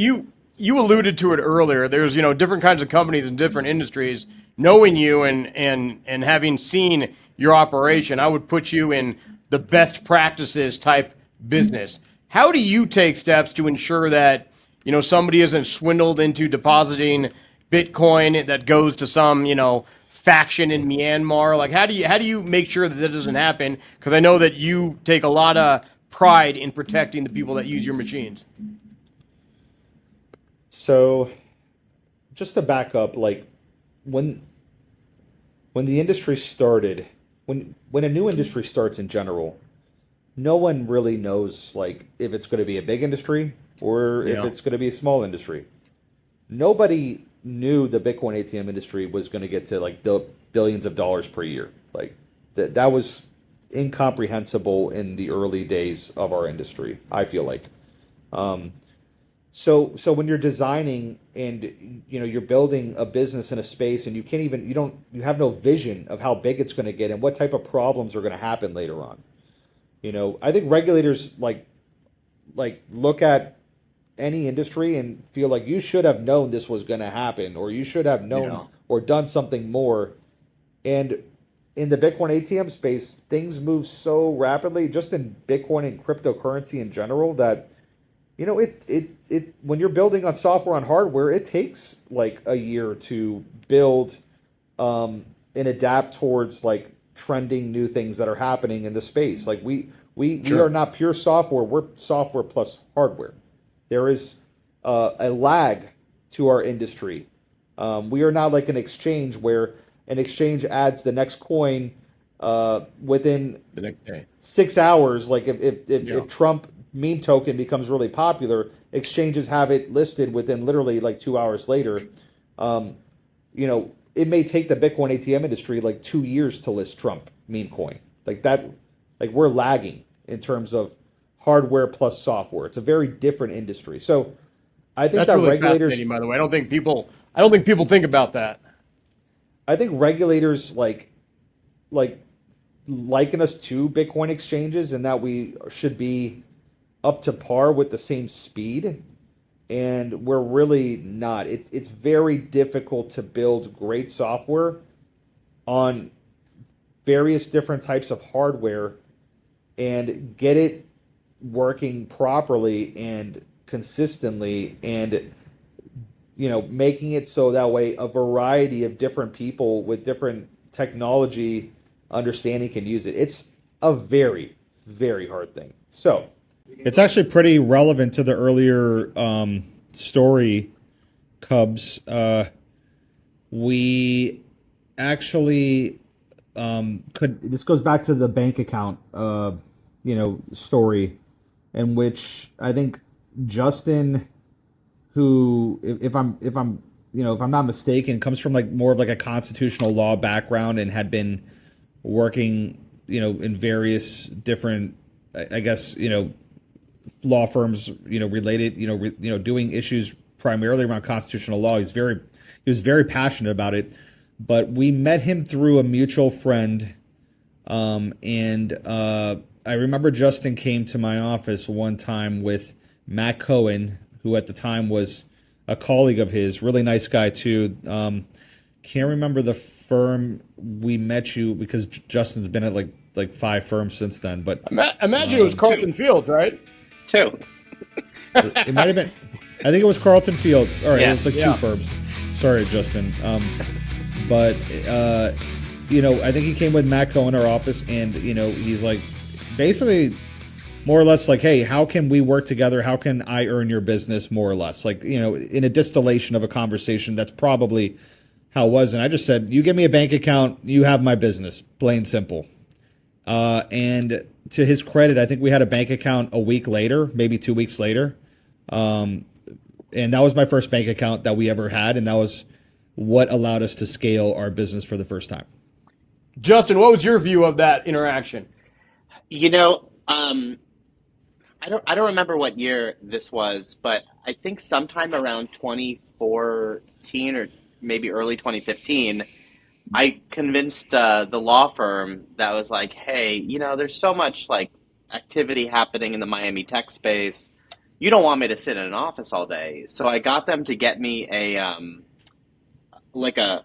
you alluded to it earlier. There's different kinds of companies in different industries. Knowing you and having seen your operation, I would put you in the best practices type business. How do you take steps to ensure that somebody isn't swindled into depositing Bitcoin that goes to some faction in Myanmar? Like how do you make sure that doesn't happen? Because I know that you take a lot of pride in protecting the people that use your machines. So just to back up, like when when the industry started, when a new industry starts in general, no one really knows like if it's going to be a big industry or if Yeah. it's going to be a small industry. Nobody knew the Bitcoin ATM industry was going to get to like billions of dollars per year. Like that was incomprehensible in the early days of our industry, I feel like. Um, so when you're designing and you're building a business in a space and you have no vision of how big it's going to get and what type of problems are going to happen later on. I think regulators like look at any industry and feel like you should have known this was going to happen or you should have known Yeah. or done something more. And in the Bitcoin ATM space, things move so rapidly, just in Bitcoin and cryptocurrency in general, that it when you're building on software on hardware, it takes like a year to build and adapt towards like trending new things that are happening in the space. Like we are Sure. not pure software; we're software plus hardware. There is a lag to our industry. We are not like an exchange where an exchange adds the next coin within The next day. 6 hours. Like Yeah. if Trump meme token becomes really popular, exchanges have it listed within literally like 2 hours later. Um, it may take the Bitcoin ATM industry like 2 years to list Trump meme coin. Like that, like we're lagging in terms of hardware plus software. It's a very different industry. So I think That's that really fascinating, regulators, by the way. I don't think people think about that. I think regulators like liken us to Bitcoin exchanges and that we should be up to par with the same speed, and we're really not. It's very difficult to build great software on various different types of hardware and get it working properly and consistently, and making it so that way a variety of different people with different technology understanding can use it. It's a very, very hard thing. So it's actually pretty relevant to the earlier story, Cubs. We actually could. This goes back to the bank account, story, in which I think Justin, who, if I'm not mistaken, comes from like more of like a constitutional law background and had been working, in various different, I guess, law firms, related, doing issues primarily around constitutional law. He was very passionate about it. But we met him through a mutual friend, and I remember Justin came to my office one time with Matt Cohen, who at the time was a colleague of his, really nice guy too. Can't remember the firm we met you because Justin's been at like five firms since then, but Imagine it was Two. Carlton Fields, right? Two. it might have been. I think it was Carlton Fields. All right, it was Yes. like Yeah. two firms. Sorry, Justin. But I think he came with Matt Cohen in our office, and he's like, basically, more or less like, hey, how can we work together? How can I earn your business? More or less, like in a distillation of a conversation. That's probably how it was. And I just said, you give me a bank account, you have my business, plain simple. And to his credit, I think we had a bank account a week later, maybe 2 weeks later. And that was my first bank account that we ever had. And that was what allowed us to scale our business for the first time. Justin, what was your view of that interaction? You know, um, I don't remember what year this was, but I think sometime around 2014 or maybe early 2015, I convinced the law firm that was like, hey, there's so much like activity happening in the Miami tech space. you don't want me to sit in an office all day. So I got them to get me like a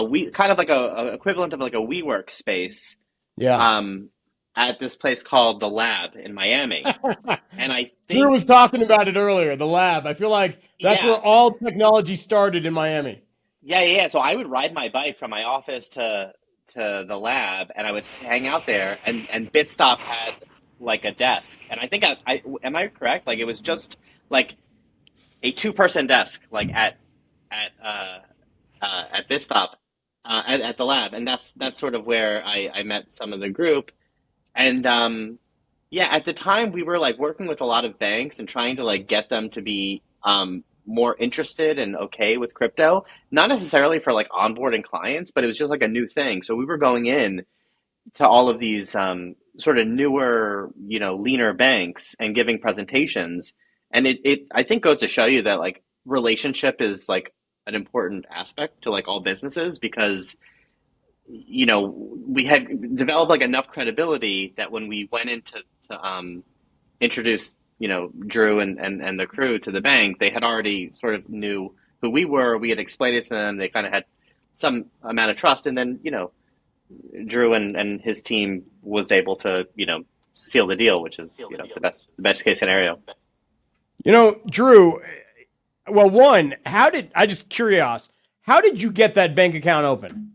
we kind of like a equivalent of like a WeWork space Yeah. um, at this place called the Lab in Miami. And I Drew was think, talking about it earlier, the lab. I feel like that's where yeah, all technology started in Miami. yeah. So I would ride my bike from my office to the Lab, and I would hang out there. And Bitstop had like a desk, and I think I am I correct? Like it was just like a two-person desk, like at at Bitstop at the Lab, and that's sort of where I met some of the group. And yeah, at the time we were like working with a lot of banks and trying to like get them to be more interested and okay with crypto. Not necessarily for like onboarding clients, but it was just like a new thing. So we were going in to all of these sort of newer, leaner banks and giving presentations. And it I think goes to show you that like relationship is like an important aspect to like all businesses because we had developed like enough credibility that when we went into to introduce, Drew and the crew to the bank, they had already sort of knew who we were. We had explained it to them. They kind of had some amount of trust. And then, Drew and his team was able to, seal the deal, which is, the best case scenario. Drew, well, one, I just curious, how did you get that bank account open?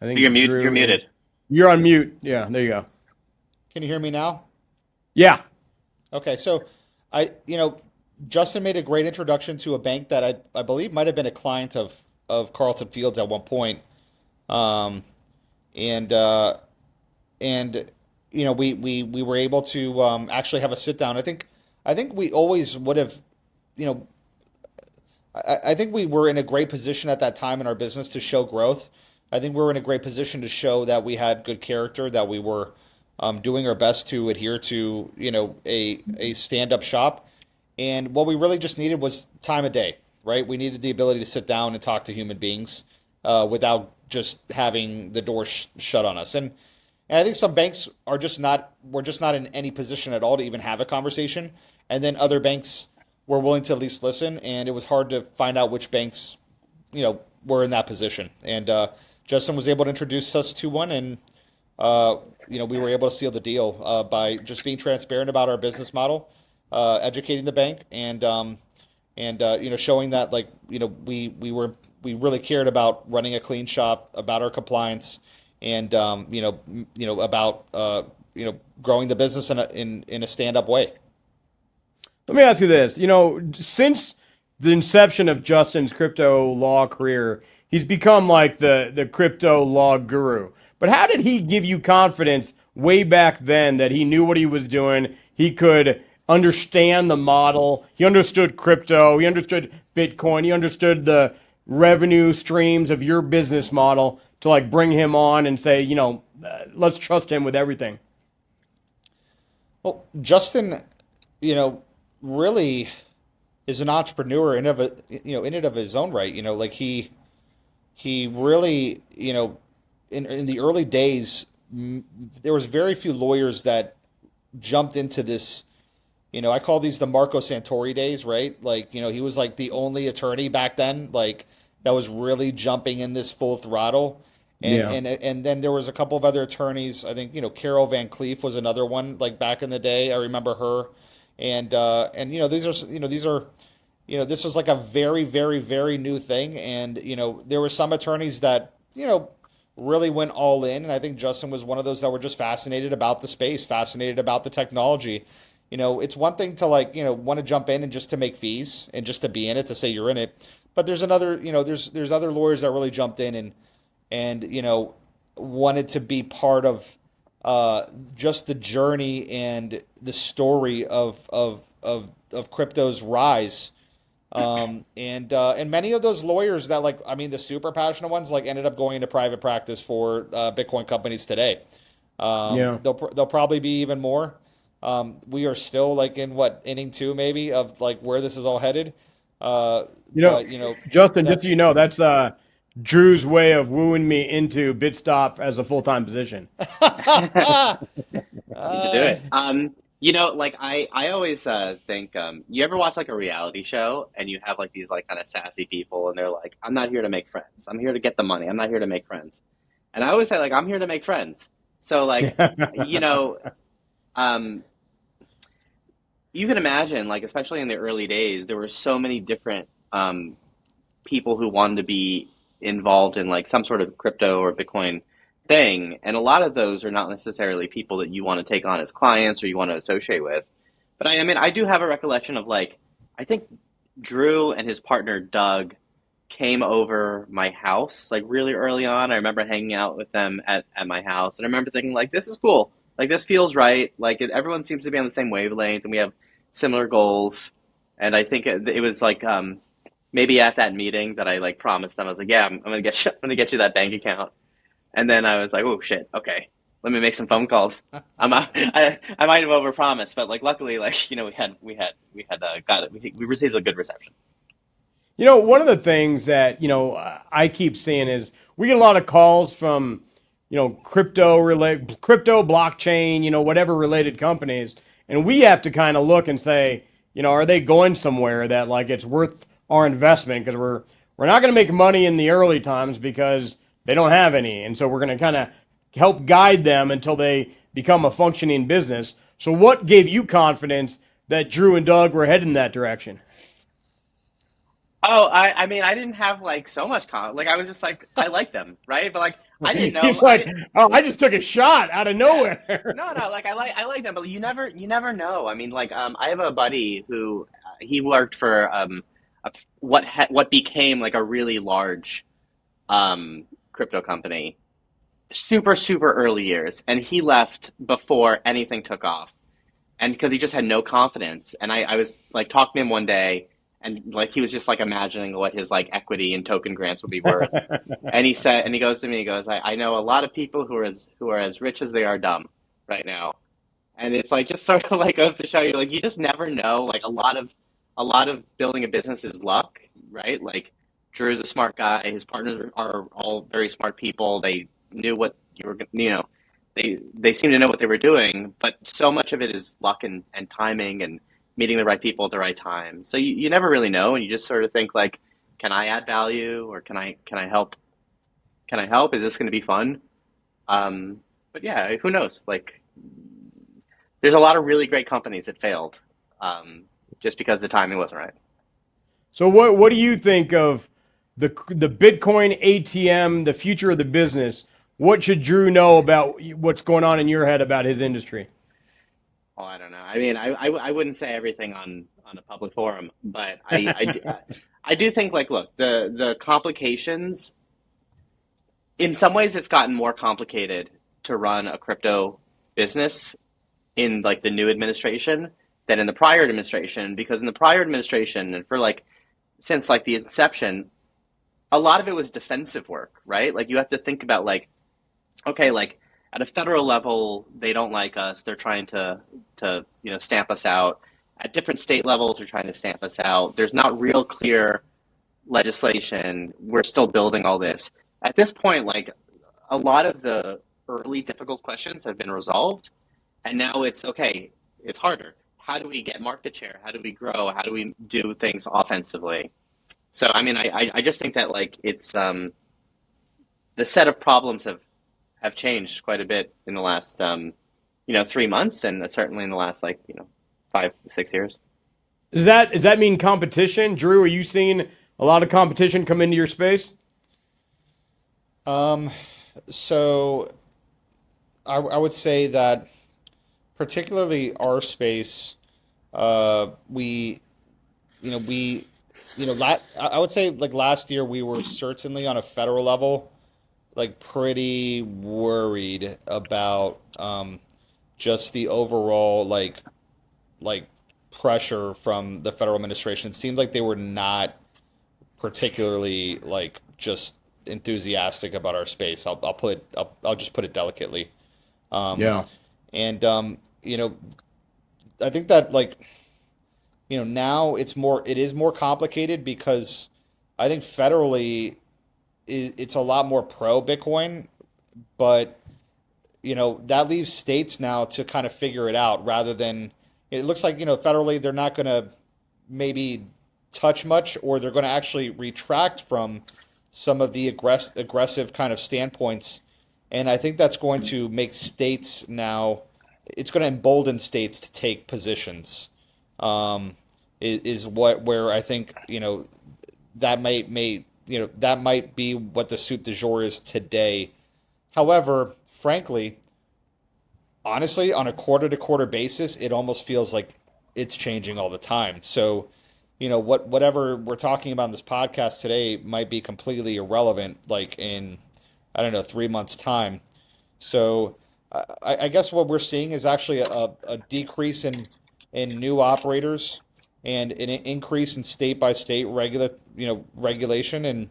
I think You're muted. You're on mute. Yeah, there you go. Can you hear me now? Yeah. Okay, so Justin made a great introduction to a bank that I believe might have been a client of Carlton Fields at one point. Um, and we were able to actually have a sit down. I think we always would have, you know, I think we were in a great position at that time in our business to show growth. I think we were in a great position to show that we had good character, that we were doing our best to adhere to, a stand up shop. And what we really just needed was time of day, right? We needed the ability to sit down and talk to human beings without just having the door shut on us. And I think some banks we're just not in any position at all to even have a conversation. And then other banks were willing to at least listen. And it was hard to find out which banks, were in that position. And Justin was able to introduce us to one. And, we were able to seal the deal by just being transparent about our business model, educating the bank, and showing that we really cared about running a clean shop, about our compliance, and about growing the business in a stand up way. Let me ask you this. Since the inception of Justin's crypto law career, he's become like the crypto law guru. But how did he give you confidence way back then that he knew what he was doing? He could understand the model. He understood crypto. He understood Bitcoin. He understood the revenue streams of your business model to like bring him on and say, let's trust him with everything. Well, Justin, really is an entrepreneur in it of his own right. Like he really, in the early days, there was very few lawyers that jumped into this. I call these the Marco Santori days, right? Like, he was like the only attorney back then, like that was really jumping in this full throttle. And Yeah. and then there was a couple of other attorneys. I think, Carol Van Cleef was another one, like back in the day. I remember her. And this was like a very, very, very new thing. And, there were some attorneys that, really went all in. And I think Justin was one of those that were just fascinated about the space, fascinated about the technology. It's one thing to want to jump in and just to make fees and just to be in it, to say you're in it. But there's another, there's other lawyers that really jumped in and wanted to be part of just the journey and the story of crypto's rise. And many of those lawyers that the super passionate ones ended up going into private practice for Bitcoin companies today. Yeah. There'll probably be even more. We are still in inning two maybe of where this is all headed. But Justin, just that's so you know, that's Drew's way of wooing me into Bitstop as a full-time position. You should do it. Like I always think you ever watch like a reality show and you have like these like kind of sassy people and they're like, I'm not here to make friends. I'm here to get the money. I'm not here to make friends. And I always say like I'm here to make friends. So like, you know, um, you can imagine like especially in the early days, there were so many different people who wanted to be involved in like some sort of crypto or Bitcoin thing. And a lot of those are not necessarily people that you want to take on as clients or you want to associate with. But I mean, I do have a recollection of like, I think Drew and his partner Doug came over my house like really early on. I remember hanging out with them at my house. And I remember thinking, like, this is cool. Like, this feels right. Like, everyone seems to be on the same wavelength and we have similar goals. And I think it was like, maybe at that meeting that I like promised them, I was like, yeah, I'm gonna get I'm gonna get you that bank account. And then I was like, oh shit, okay, let me make some phone calls. I might have overpromised, but like luckily, like we got it. We received a good reception. One of the things that, I keep seeing is we get a lot of calls from, crypto blockchain, whatever related companies. And we have to kind of look and say, are they going somewhere that like it's worth our investment? Because we're not going to make money in the early times because they don't have any. And so we're going to kind of help guide them until they become a functioning business. So what gave you confidence that Drew and Doug were heading that direction? Oh, I mean, I didn't have like so much like I was just like I like them, right? But like I didn't know, He's like, oh, I just took a shot out of yeah. nowhere. No, like I like them, but you never know. I mean, like I have a buddy who he worked for what became like a really large crypto company, super early years, and he left before anything took off, and because he just had no confidence. And I was like talking to him one day, and like he was just like imagining what his like equity and token grants would be worth. And he said, and he goes to me, he goes, I know a lot of people who are as rich as they are dumb right now. And it's like just sort of like goes to show you like you just never know. Like a lot of building a business is luck, right? Like Drew's a smart guy. His partners are all very smart people. They knew what you were, they seem to know what they were doing, but so much of it is luck and timing and meeting the right people at the right time. So you never really know, and you just sort of think like, can I add value or can I help? Can I help? Is this going to be fun? But yeah, who knows? Like, there's a lot of really great companies that failed just because the timing wasn't right. So what do you think of the Bitcoin ATM, the future of the business? What should Drew know about what's going on in your head about his industry? Oh, I don't know. I mean, I wouldn't say everything on a public forum, but I do think like, look, the complications. In some ways, it's gotten more complicated to run a crypto business in like the new administration than in the prior administration, because in the prior administration and for like since like the inception, a lot of it was defensive work, right? Like you have to think about like, okay, like at a federal level, they don't like us. They're trying to stamp us out. At different state levels, they're trying to stamp us out. There's not real clear legislation. We're still building all this. At this point, like a lot of the early difficult questions have been resolved, and now it's okay. It's harder. How do we get market share? How do we grow? How do we do things offensively? So, I mean, I just think that like it's the set of problems have changed quite a bit in the last 3 months, and certainly in the last like 5 6 years. Does that mean competition? Drew, are you seeing a lot of competition come into your space? Um, so I would say that particularly our space, we, we, I would say like last year we were certainly on a federal level, like pretty worried about just the overall like pressure from the federal administration. It seemed like they were not particularly like just enthusiastic about our space. I'll just put it delicately. Um, Yeah. and I think that like now it is more complicated because I think federally it's a lot more pro Bitcoin, but that leaves states now to kind of figure it out rather than it looks like, federally they're not going to maybe touch much, or they're going to actually retract from some of the aggressive kind of standpoints. And I think that's going to make states now, it's going to embolden states to take positions. Is where I think, that might be what the soup du jour is today. However, frankly, honestly, on a quarter to quarter basis, it almost feels like it's changing all the time. So, whatever we're talking about in this podcast today might be completely irrelevant, like in, I don't know, 3 months' time. So, I guess what we're seeing is actually a decrease in new operators and an increase in state by state regulation, and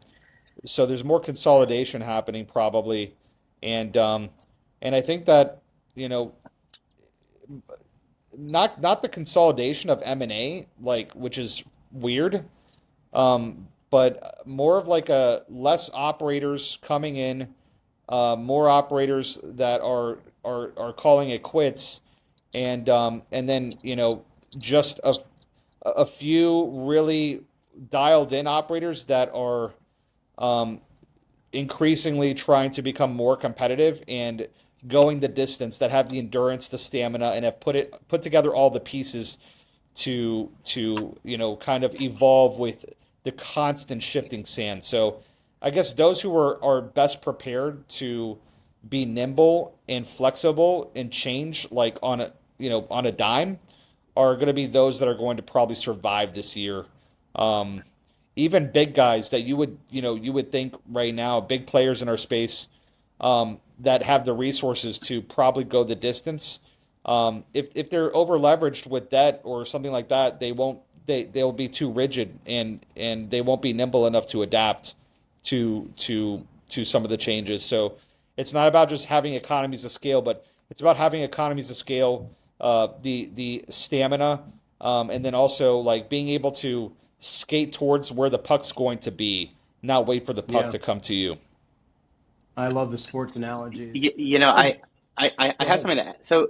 so there's more consolidation happening probably, and I think that you know not the consolidation of M&A, like, which is weird, but more of like a less operators coming in, more operators that are calling it quits, and then just a few really dialed in operators that are um, increasingly trying to become more competitive and going the distance, that have the endurance, the stamina, and have put together all the pieces to kind of evolve with the constant shifting sand. So I guess those who are best prepared to be nimble and flexible and change, like on a dime, are going to be those that are going to probably survive this year. Um, Even big guys that you would think right now, big players in our space, that have the resources to probably go the distance. If they're over leveraged with debt or something like that, they'll be too rigid, and they won't be nimble enough to adapt to some of the changes. So it's not about just having economies of scale, but it's about having economies of scale, the stamina, and then also like being able to skate towards where the puck's going to be, not wait for the puck Yeah, to come to you. I love the sports analogies. You know, Oh, I go have ahead. something to add. So,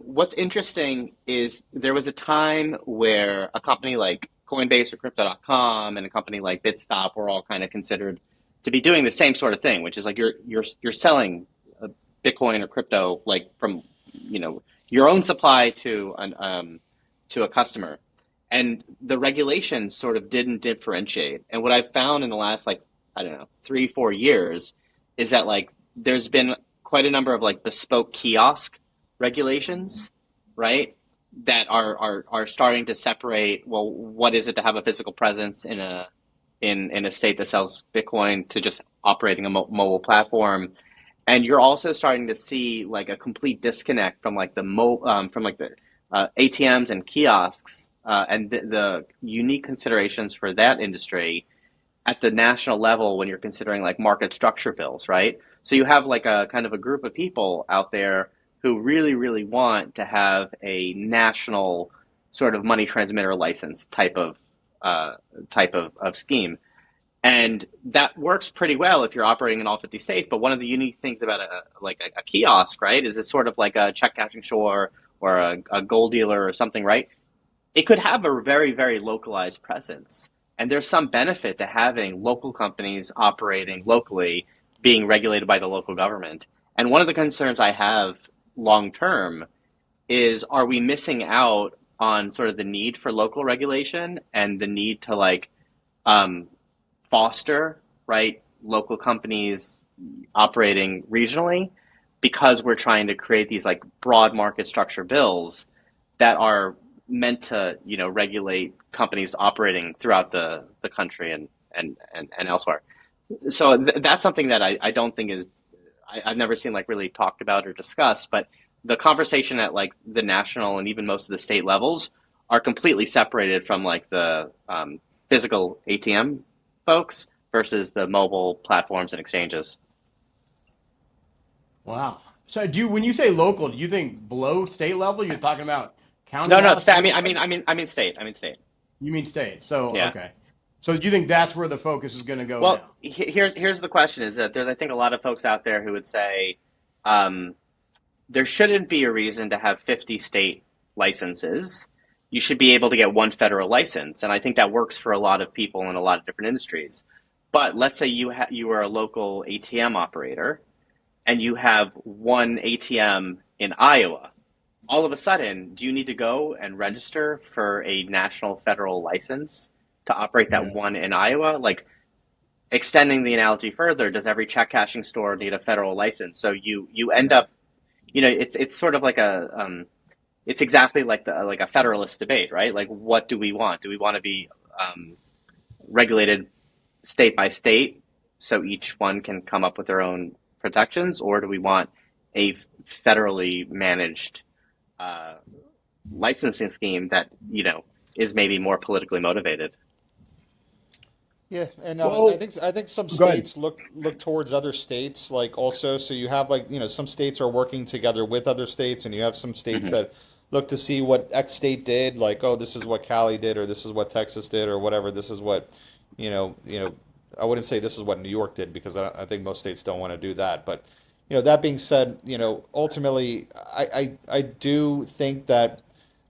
what's interesting is there was a time where a company like Coinbase or Crypto.com and a company like Bitstop were all kind of considered to be doing the same sort of thing, which is like you're selling Bitcoin or crypto, like from your own supply to a customer, and the regulation sort of didn't differentiate. And what I've found in the last, like, I don't know, 3 4 years is that like there's been quite a number of like bespoke kiosk regulations, right? That are starting to separate, well, what is it to have a physical presence in a state that sells Bitcoin to just operating a mobile platform. And you're also starting to see like a complete disconnect from like the ATMs and kiosks, and the unique considerations for that industry at the national level when you're considering like market structure bills, right? So you have like a kind of a group of people out there who really, really want to have a national sort of money transmitter license uh, type of scheme. And that works pretty well if you're operating in all 50 states. But one of the unique things about a kiosk, right, is it's sort of like a check cashing store or a gold dealer or something, right? It could have a very, very localized presence. And there's some benefit to having local companies operating locally, being regulated by the local government. And one of the concerns I have long term is, are we missing out on sort of the need for local regulation and the need to like um, foster, right, local companies operating regionally, because we're trying to create these like broad market structure bills that are meant to, regulate companies operating throughout the country and elsewhere. So that's something that I don't think is, I've never seen like really talked about or discussed, but the conversation at like the national and even most of the state levels are completely separated from like the physical ATM folks versus the mobile platforms and exchanges. Wow. So when you say local, do you think below state level? You're talking about county No, no, wise, sta I city mean, I wise? mean, I mean, I mean, state. I mean, state. You mean state. So Yeah. okay. So do you think that's where the focus is going to go Well, now? here's the question: is that there's I think a lot of folks out there who would say um, there shouldn't be a reason to have 50 state licenses. You should be able to get one federal license, and I think that works for a lot of people in a lot of different industries. But let's say you are a local ATM operator and you have one ATM in Iowa. All of a sudden, do you need to go and register for a national federal license to operate that Yeah. one in Iowa? Like, extending the analogy further, does every check cashing store need a federal license? So you end Yeah. up, it's sort of like it's exactly like the like a federalist debate, right? Like, what do we want? Do we want to be regulated state by state, so each one can come up with their own protections, or do we want a federally managed uh, licensing scheme that is maybe more politically motivated? Yeah, and Well, I think some go ahead. states look towards other states like also so you have like some states are working together with other states and you have some states Hmm. that look to see what X state did like oh this is what Cali did or this is what Texas did or whatever this is what I wouldn't say this is what New York did because I think most states don't want to do that but that being said ultimately I do think that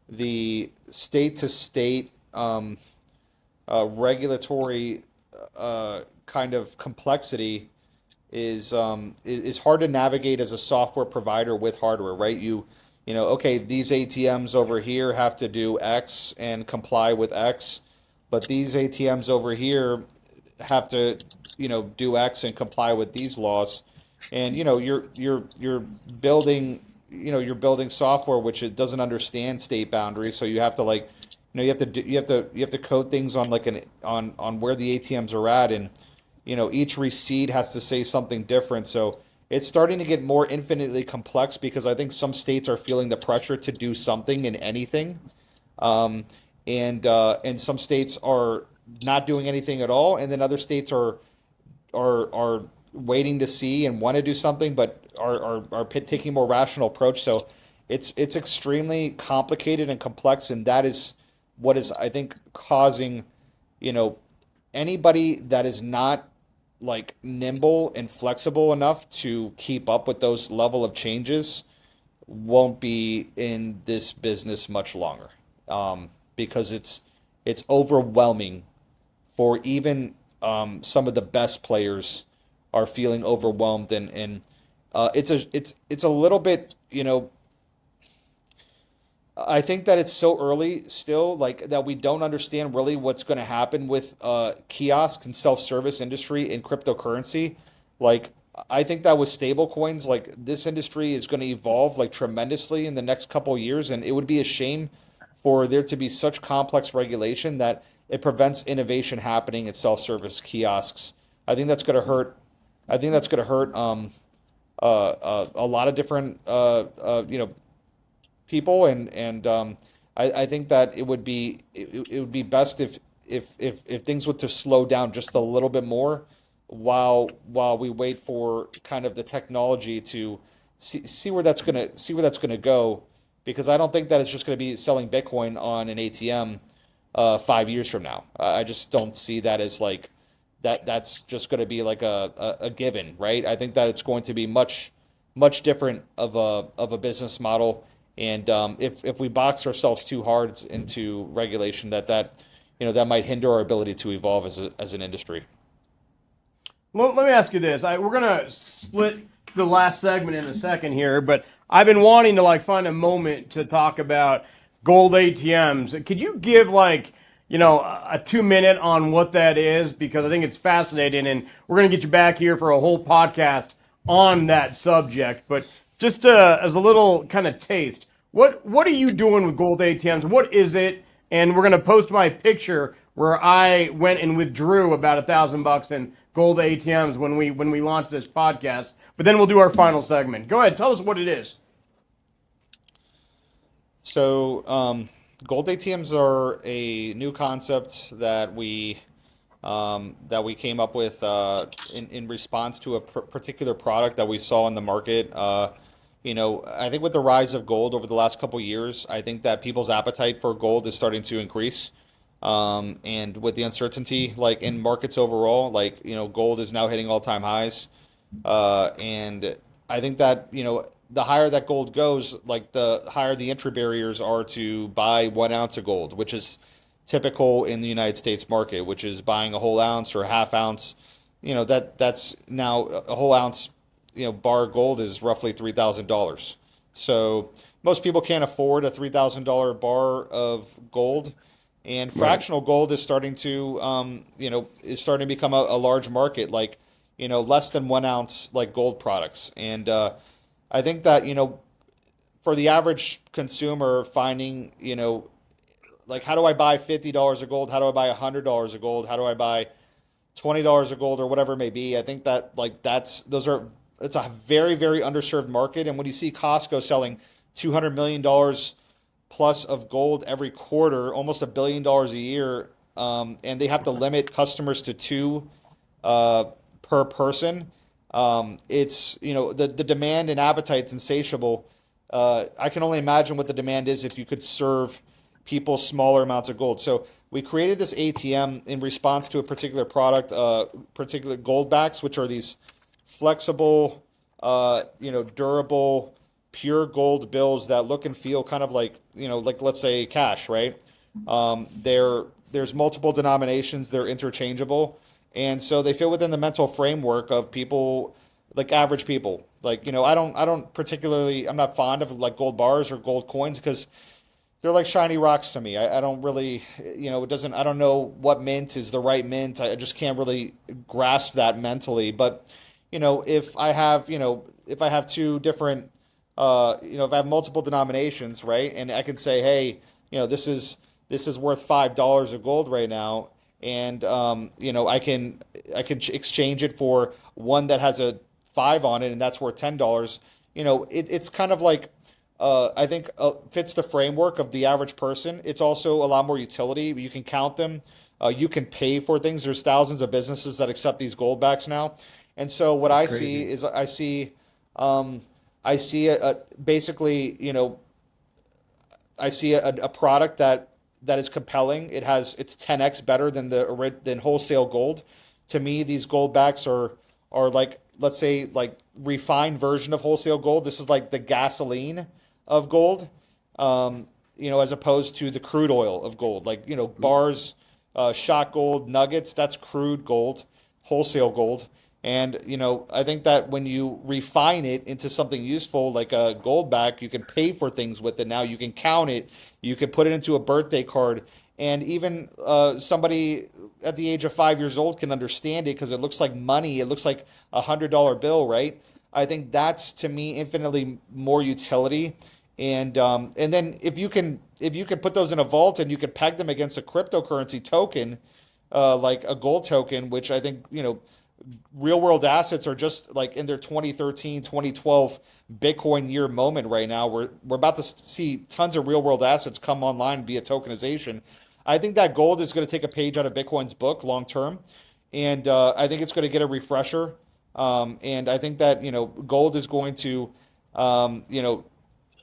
the state to state regulatory kind of complexity is hard to navigate as a software provider with hardware, right? Okay, these ATMs over here have to do X and comply with X, but these ATMs over here have to, do X and comply with these laws. And you're building, you're building software which it doesn't understand state boundaries, so you have to like, you have to code things on like an on where the ATMs are at, and each receipt has to say something different. So it's starting to get more infinitely complex because I think some states are feeling the pressure to do something in anything, um, and some states are not doing anything at all, and then other states are waiting to see and want to do something, but are taking a more rational approach. So it's extremely complicated and complex, and that is what is I think causing you know anybody that is not like nimble and flexible enough to keep up with those level of changes won't be in this business much longer because it's overwhelming for even some of the best players are feeling overwhelmed and it's a little bit I think that it's so early still, like that we don't understand really what's going to happen with kiosks and self-service industry in cryptocurrency. Like, I think that with stable coins, like this industry is going to evolve like tremendously in the next couple of years, and it would be a shame for there to be such complex regulation that it prevents innovation happening in self-service kiosks. I think that's going to hurt. I think that's going to hurt a lot of different people and I think that it would be best if things were to slow down just a little bit more while we wait for kind of the technology to see where that's gonna go because I don't think that it's just gonna be selling Bitcoin on an ATM 5 years from now. I just don't see that as like that's just going to be like a given, right? I think that it's going to be much different of a business model. And if we box ourselves too hard into regulation, that might hinder our ability to evolve as an industry. Well, let me ask you this. We're gonna split the last segment in a second here, but I've been wanting to like find a moment to talk about gold ATMs. Could you give like a 2 minute on what that is? Because I think it's fascinating, and we're gonna get you back here for a whole podcast on that subject. But just as a little kind of taste, what are you doing with gold ATMs? What is it? And we're gonna post my picture where I went and withdrew about $1,000 in gold ATMs when we launched this podcast. But then we'll do our final segment. Go ahead, tell us what it is. So gold ATMs are a new concept that we came up with in response to a particular product that we saw in the market. I think with the rise of gold over the last couple of years, I think that people's appetite for gold is starting to increase. And with the uncertainty, like in markets overall, like, gold is now hitting all-time highs. And I think that, the higher that gold goes, like the higher the entry barriers are to buy 1 ounce of gold, which is typical in the United States market, which is buying a whole ounce or a half ounce. That's now a whole ounce, bar gold is roughly $3,000. So most people can't afford a $3,000 bar of gold, and Right. fractional gold is starting to, is starting to become a large market, like, less than 1 ounce like gold products. And I think that, for the average consumer finding, like, how do I buy $50 of gold? How do I buy $100 of gold? How do I buy $20 of gold or whatever it may be? I think that, like, it's a very, very underserved market. And when you see Costco selling $200 million plus of gold every quarter, almost $1 billion a year, and they have to limit customers to two uh, per person. It's, the demand and appetite's insatiable. I can only imagine what the demand is if you could serve people smaller amounts of gold. So we created this ATM in response to a particular product, particular gold backs, which are these flexible, durable, pure gold bills that look and feel kind of like, like, let's say, cash, right? There's multiple denominations, they're interchangeable, and so they fit within the mental framework of people, like average people. Like, I don't particularly, I'm not fond of like gold bars or gold coins because they're like shiny rocks to me. I don't really, it doesn't, I don't know what mint is the right mint. I just can't really grasp that mentally. But, if I have two different, if I have multiple denominations, right, and I can say, hey, this is worth $5 of gold right now, and I can exchange it for one that has a five on it, and that's worth $10. It's kind of like, I think, fits the framework of the average person. It's also a lot more utility. You can count them. You can pay for things. There's thousands of businesses that accept these gold backs now. And so what That's I see crazy. is um, I see basically, I see a product that is compelling. It's 10x better than than wholesale gold. To me, these gold backs are like, let's say, like refined version of wholesale gold. This is like the gasoline of gold, as opposed to the crude oil of gold. Like, bars, shot gold, nuggets, that's crude gold, wholesale gold. And, I think that when you refine it into something useful, like a gold back, you can pay for things with it now. You can count it. You can put it into a birthday card. And even somebody at the age of 5 years old can understand it because it looks like money. It looks like $100 bill, right? I think that's, to me, infinitely more utility. And then if you can put those in a vault and you can peg them against a cryptocurrency token, like a gold token, which I think, real world assets are just like in their 2013, 2012 Bitcoin year moment right now. We're about to see tons of real world assets come online via tokenization. I think that gold is going to take a page out of Bitcoin's book long term, and I think it's going to get a refresher. And I think that, gold is going to, I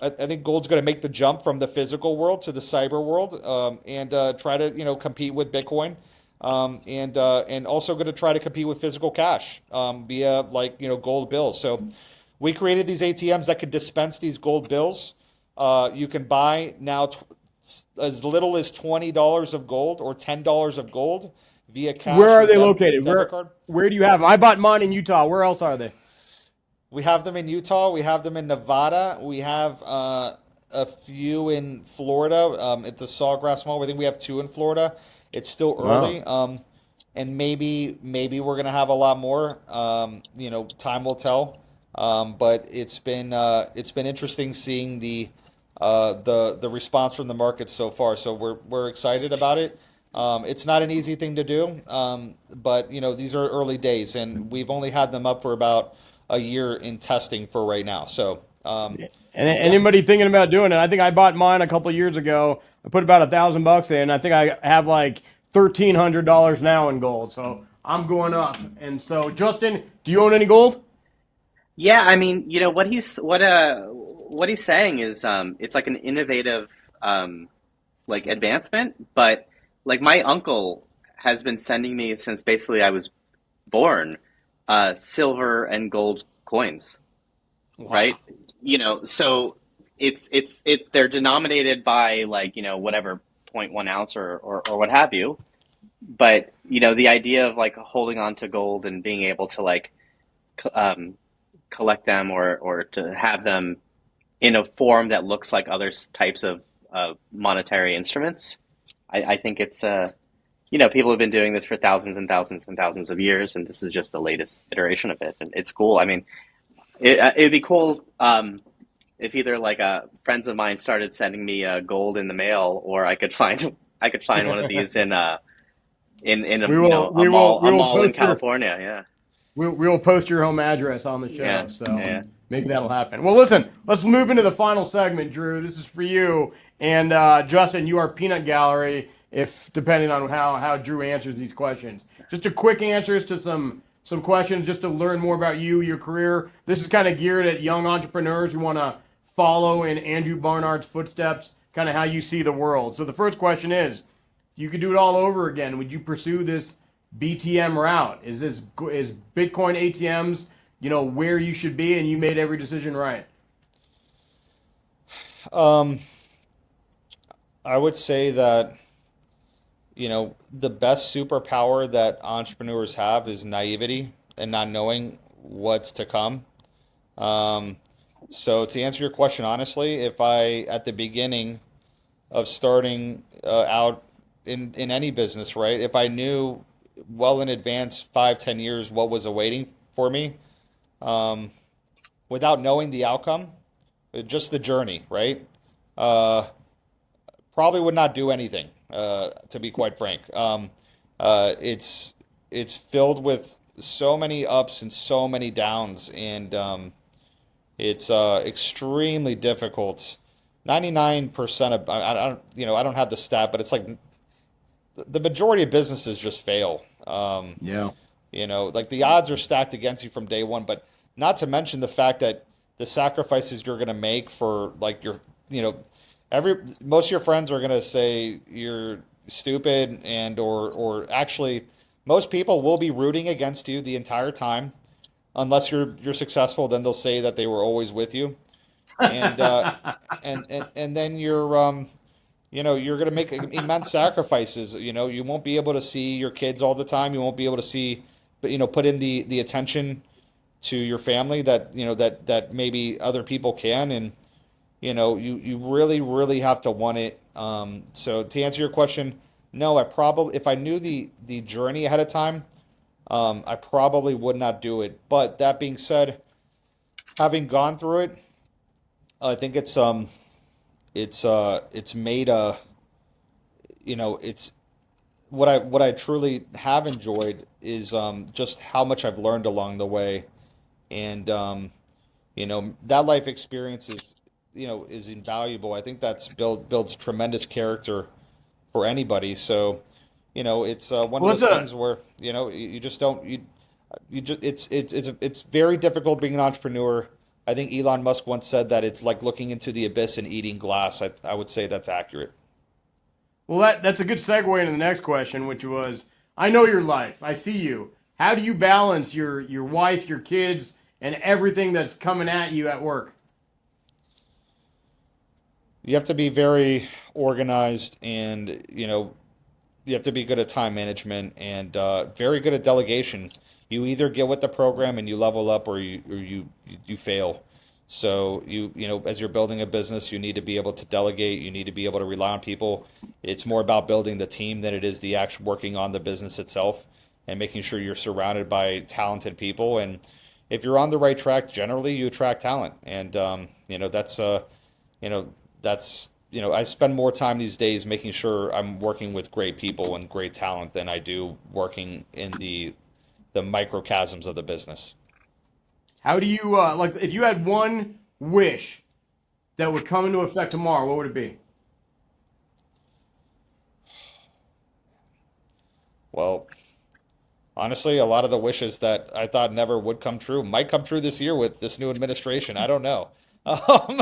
think gold's going to make the jump from the physical world to the cyber world, and try to, compete with Bitcoin, and also going to try to compete with physical cash, via, like, gold bills. So we created these ATMs that could dispense these gold bills. You can buy now as little as $20 of gold or $10 of gold via Where cash are or they located? debit Where card. where do you have them? I bought mine in Utah. Where else are they? We have them in Utah. We have them in Nevada. We have a few in Florida, at the Sawgrass Mall. I think we have two in Florida. It's still Wow. early, and maybe we're gonna have a lot more. Time will tell. But it's been interesting seeing the response from the market so far. So we're excited about it. It's not an easy thing to do, but, these are early days, and we've only had them up for about a year in testing for right now. So, And yeah. anybody thinking about doing it? I think I bought mine a couple of years ago. I put about $1,000 in. I think I have like $1,300 now in gold. So I'm going up. And so, Justin, do you own any gold? Yeah, I mean, what he's saying is it's like an innovative like advancement, but like my uncle has been sending me since basically I was born, silver and gold coins, Wow. right? So they're denominated by like, whatever 0.1 ounce or what have you. But, the idea of like holding on to gold and being able to like um, collect them or to have them in a form that looks like other types of monetary instruments, I think it's people have been doing this for thousands and thousands and thousands of years, and this is just the latest iteration of it, and it's cool. I mean, it'd be cool if either like friends of mine started sending me gold in the mail, or I could find one of these in We will a we will mall we a will mall in post your California. Yeah, we'll post your home address on the yeah, show, so yeah. maybe that'll happen. Well, listen, let's move into the final segment, Drew. This is for you and Justin. You are peanut gallery, if depending on how Drew answers these questions. Just a quick answers to some questions, just to learn more about you, your career. This is kind of geared at young entrepreneurs who want to follow in Andrew Barnard's footsteps, kind of how you see the world. So the first question is, you could do it all over again. Would you pursue this BTM route? Is Bitcoin ATMs, where you should be, and you made every decision right? Um, I would say that, the best superpower that entrepreneurs have is naivety and not knowing what's to come. Um, so to answer your question honestly, if I at the beginning of starting out in any business, right? If I knew well in advance, 5, 10 years, what was awaiting for me, um, without knowing the outcome, just the journey, right? Uh, Probably would not do anything, to be quite frank. It's filled with so many ups and so many downs, and it's extremely difficult. 99% of I don't I don't have the stat, but it's like the majority of businesses just fail. Yeah. Like the odds are stacked against you from day one, but not to mention the fact that the sacrifices you're going to make for like you know, every most of your friends are going to say you're stupid or actually most people will be rooting against you the entire time unless you're successful, then they'll say that they were always with you. And and then you're going to make immense sacrifices. You won't be able to see your kids all the time. You won't be able to see, but put in the attention to your family that that maybe other people can, and you really really have to want it. So to answer your question, no, I probably if I knew the journey ahead of time, I probably would not do it. But that being said, having gone through it, I think it's made a it's what I truly have enjoyed is just how much I've learned along the way, and that life experience is invaluable. I think builds tremendous character for anybody. So it's one of Well, it's those a things where you just don't you just it's very difficult being an entrepreneur. I think Elon Musk once said that it's like looking into the abyss and eating glass. I would say that's accurate. well that's a good segue into the next question, which was, I know your life. I see you. How do you balance your wife, your kids, and everything that's coming at you at work? You have to be very organized, and you have to be good at time management and very good at delegation. You either get with the program and you level up, or you fail. So as you're building a business, you need to be able to delegate. You need to be able to rely on people. It's more about building the team than it is the actual working on the business itself, and making sure you're surrounded by talented people. And if you're on the right track, generally you attract talent, and you know, I spend more time these days making sure I'm working with great people and great talent than I do working in the microchasms of the business. How do you like, if you had one wish that would come into effect tomorrow, what would it be? Well, honestly, a lot of the wishes that I thought never would come true might come true this year with this new administration. I don't know. Um,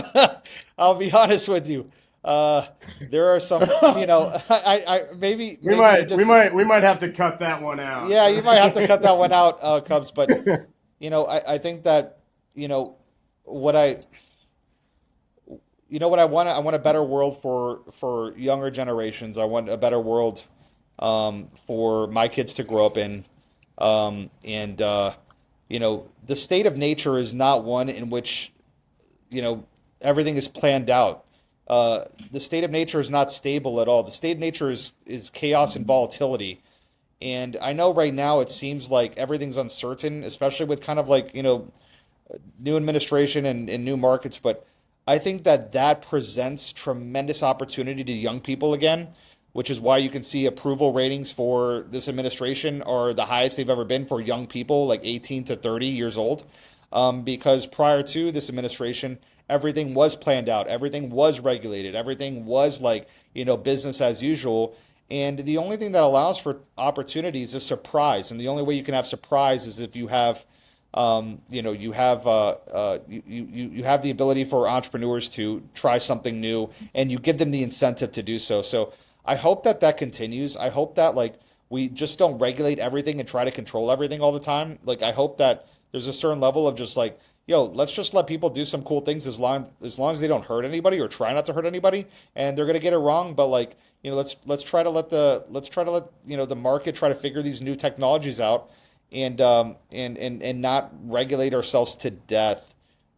I'll be honest with you. There are some, maybe We you're might, we just, might, we might have to cut that one out. yeah, you might have to cut that one out, Cubs. But I think that you know what I what I want a better world for younger generations. I want a better world for my kids to grow up in. And the state of nature is not one in which everything is planned out. The state of nature is not stable at all. The state of nature is chaos and volatility. And I know right now it seems like everything's uncertain, especially with kind of like, new administration and new markets. But I think that presents tremendous opportunity to young people again, which is why you can see approval ratings for this administration are the highest they've ever been for young people, like 18 to 30 years old. Because prior to this administration, everything was planned out, everything was regulated, everything was like, business as usual. And the only thing that allows for opportunities is surprise. And the only way you can have surprise is if you have you have the ability for entrepreneurs to try something new, and you give them the incentive to do so. So I hope that continues. I hope that like we just don't regulate everything and try to control everything all the time. Like I hope that there's a certain level of just like, yo, let's just let people do some cool things as long as they don't hurt anybody or try not to hurt anybody, and they're gonna get it wrong. But like, let's try to let the market try to figure these new technologies out, and not regulate ourselves to death.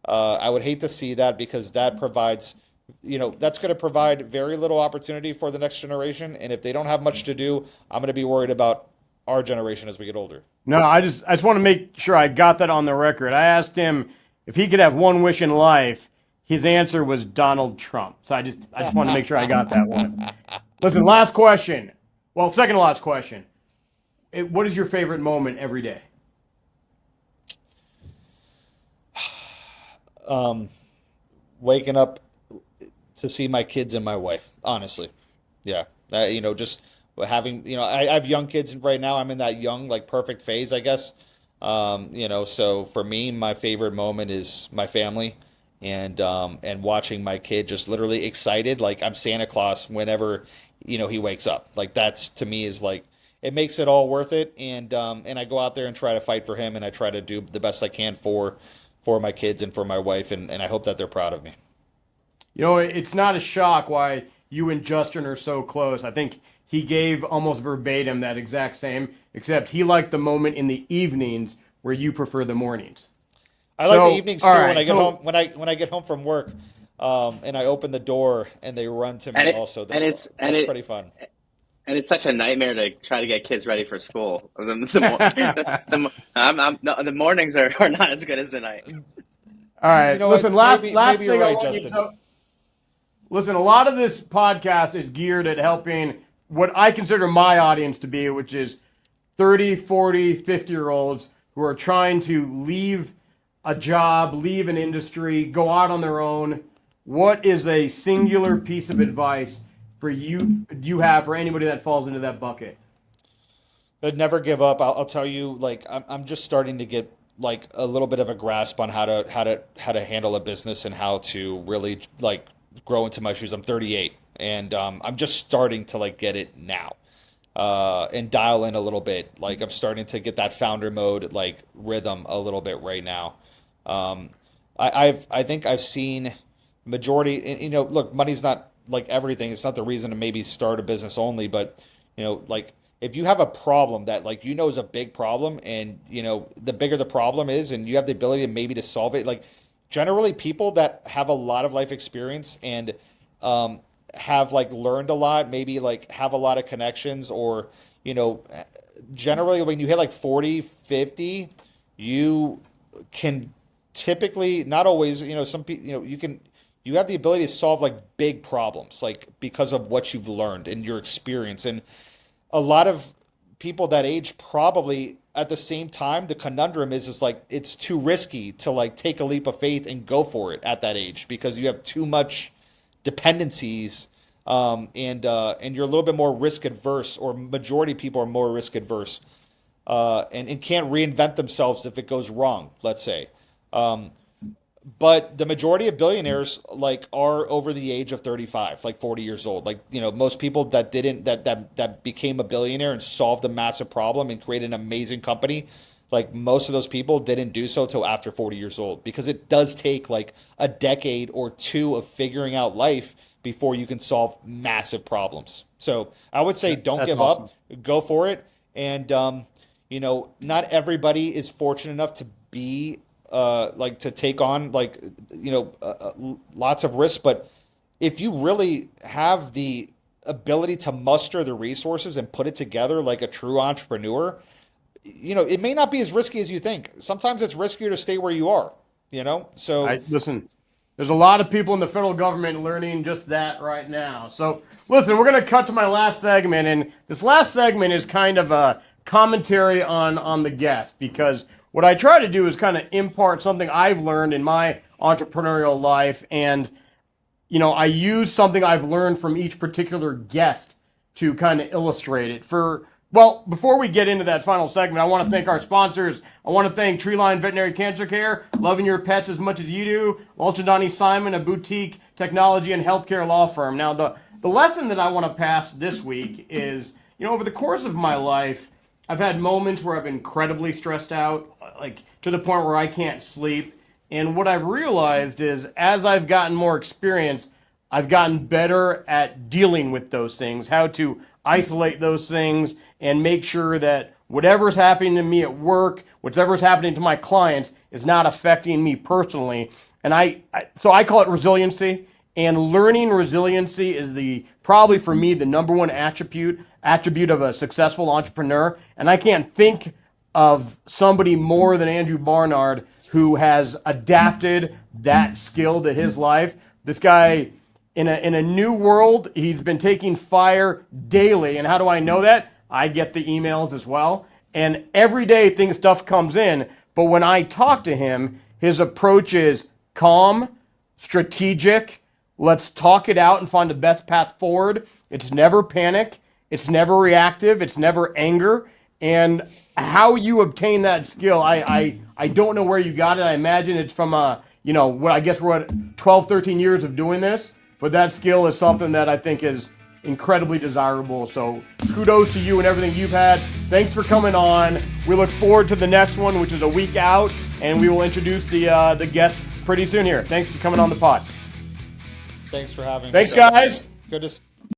I would hate to see that, because that provides, that's going to provide very little opportunity for the next generation. And if they don't have much to do, I'm going to be worried about our generation as we get older. No, I just want to make sure I got that on the record. I asked him if he could have one wish in life. His answer was Donald Trump. So I just want to make sure I got that one. Listen, last question. Well, second to last question. What is your favorite moment every day? Waking up to see my kids and my wife, honestly. Yeah. Just having, I have young kids right now. I'm in that young, like perfect phase, I guess. So for me, my favorite moment is my family, and watching my kid just literally excited, like I'm Santa Claus whenever, he wakes up. Like that's to me is like, it makes it all worth it. And I go out there and try to fight for him, and I try to do the best I can for my kids and for my wife, and I hope that they're proud of me. It's not a shock why you and Justin are so close. I think he gave almost verbatim that exact same, except he liked the moment in the evenings where you prefer the mornings. I like the evenings too, right, when I get home when I get home from work, and I open the door and they run to me. Also, that's pretty fun. And it's such a nightmare to try to get kids ready for school. The mornings are not as good as the night. All right. Listen, last maybe thing you're I right, want you Justin. listen, a lot of this podcast is geared at helping what I consider my audience to be, which is 30, 40, 50-year-olds who are trying to leave a job, leave an industry, go out on their own. What is a singular piece of advice for you have for anybody that falls into that bucket? But never give up. I'll tell you, like I'm just starting to get like a little bit of a grasp on how to handle a business and how to really like grow into my shoes. I'm 38, and I'm just starting to like get it now, and dial in a little bit. Like I'm starting to get that founder mode like rhythm a little bit right now. I think I've seen majority. Look, money's not like everything. It's not the reason to maybe start a business only, but like if you have a problem that like is a big problem, and the bigger the problem is, and you have the ability to maybe to solve it, like generally people that have a lot of life experience and have like learned a lot, maybe like have a lot of connections, or generally when you hit like 40, 50, you can typically, not always, some people, you have the ability to solve like big problems, like because of what you've learned and your experience. And a lot of people that age, probably at the same time, the conundrum is like it's too risky to like take a leap of faith and go for it at that age, because you have too much dependencies, and you're a little bit more risk adverse, or majority of people are more risk adverse, and can't reinvent themselves if it goes wrong, let's say. But the majority of billionaires like are over the age of 35, like 40 years old. Like, most people that didn't that became a billionaire and solved a massive problem and created an amazing company, like most of those people didn't do so till after 40 years old, because it does take like a decade or two of figuring out life before you can solve massive problems. So I would say don't That's give awesome. up, go for it. And not everybody is fortunate enough to be like to take on like lots of risks, but if you really have the ability to muster the resources and put it together like a true entrepreneur, it may not be as risky as you think. Sometimes it's riskier to stay where you are, so Listen, there's a lot of people in the federal government learning just that right now. So, listen, we're going to cut to my last segment, and this last segment is kind of a commentary on the guest, because what I try to do is kind of impart something I've learned in my entrepreneurial life, and I use something I've learned from each particular guest to kind of illustrate it. Well, before we get into that final segment, I want to thank our sponsors. I want to thank Treeline Veterinary Cancer Care, loving your pets as much as you do. Lalchandani Simon, a boutique technology and healthcare law firm. Now, the lesson that I want to pass this week is, over the course of my life, I've had moments where I've been incredibly stressed out, like to the point where I can't sleep. And what I've realized is, as I've gotten more experience, I've gotten better at dealing with those things, how to isolate those things and make sure that whatever's happening to me at work, whatever's happening to my clients is not affecting me personally. And so I call it resiliency. And learning resiliency is probably for me the number one attribute of a successful entrepreneur. And I can't think of somebody more than Andrew Barnard who has adapted that skill to his life. This guy, in a new world, he's been taking fire daily. And how do I know that? I get the emails as well. And every day stuff comes in. But when I talk to him, his approach is calm, strategic. Let's talk it out and find the best path forward. It's never panic. It's never reactive. It's never anger. And how you obtain that skill, I don't know where you got it. I imagine it's from what I guess we're at 12, 13 years of doing this. But that skill is something that I think is incredibly desirable. So kudos to you and everything you've had. Thanks for coming on. We look forward to the next one, which is a week out, and we will introduce the guest pretty soon here. Thanks for coming on the pod. thanks for having me. Thanks, guys. Good to see you.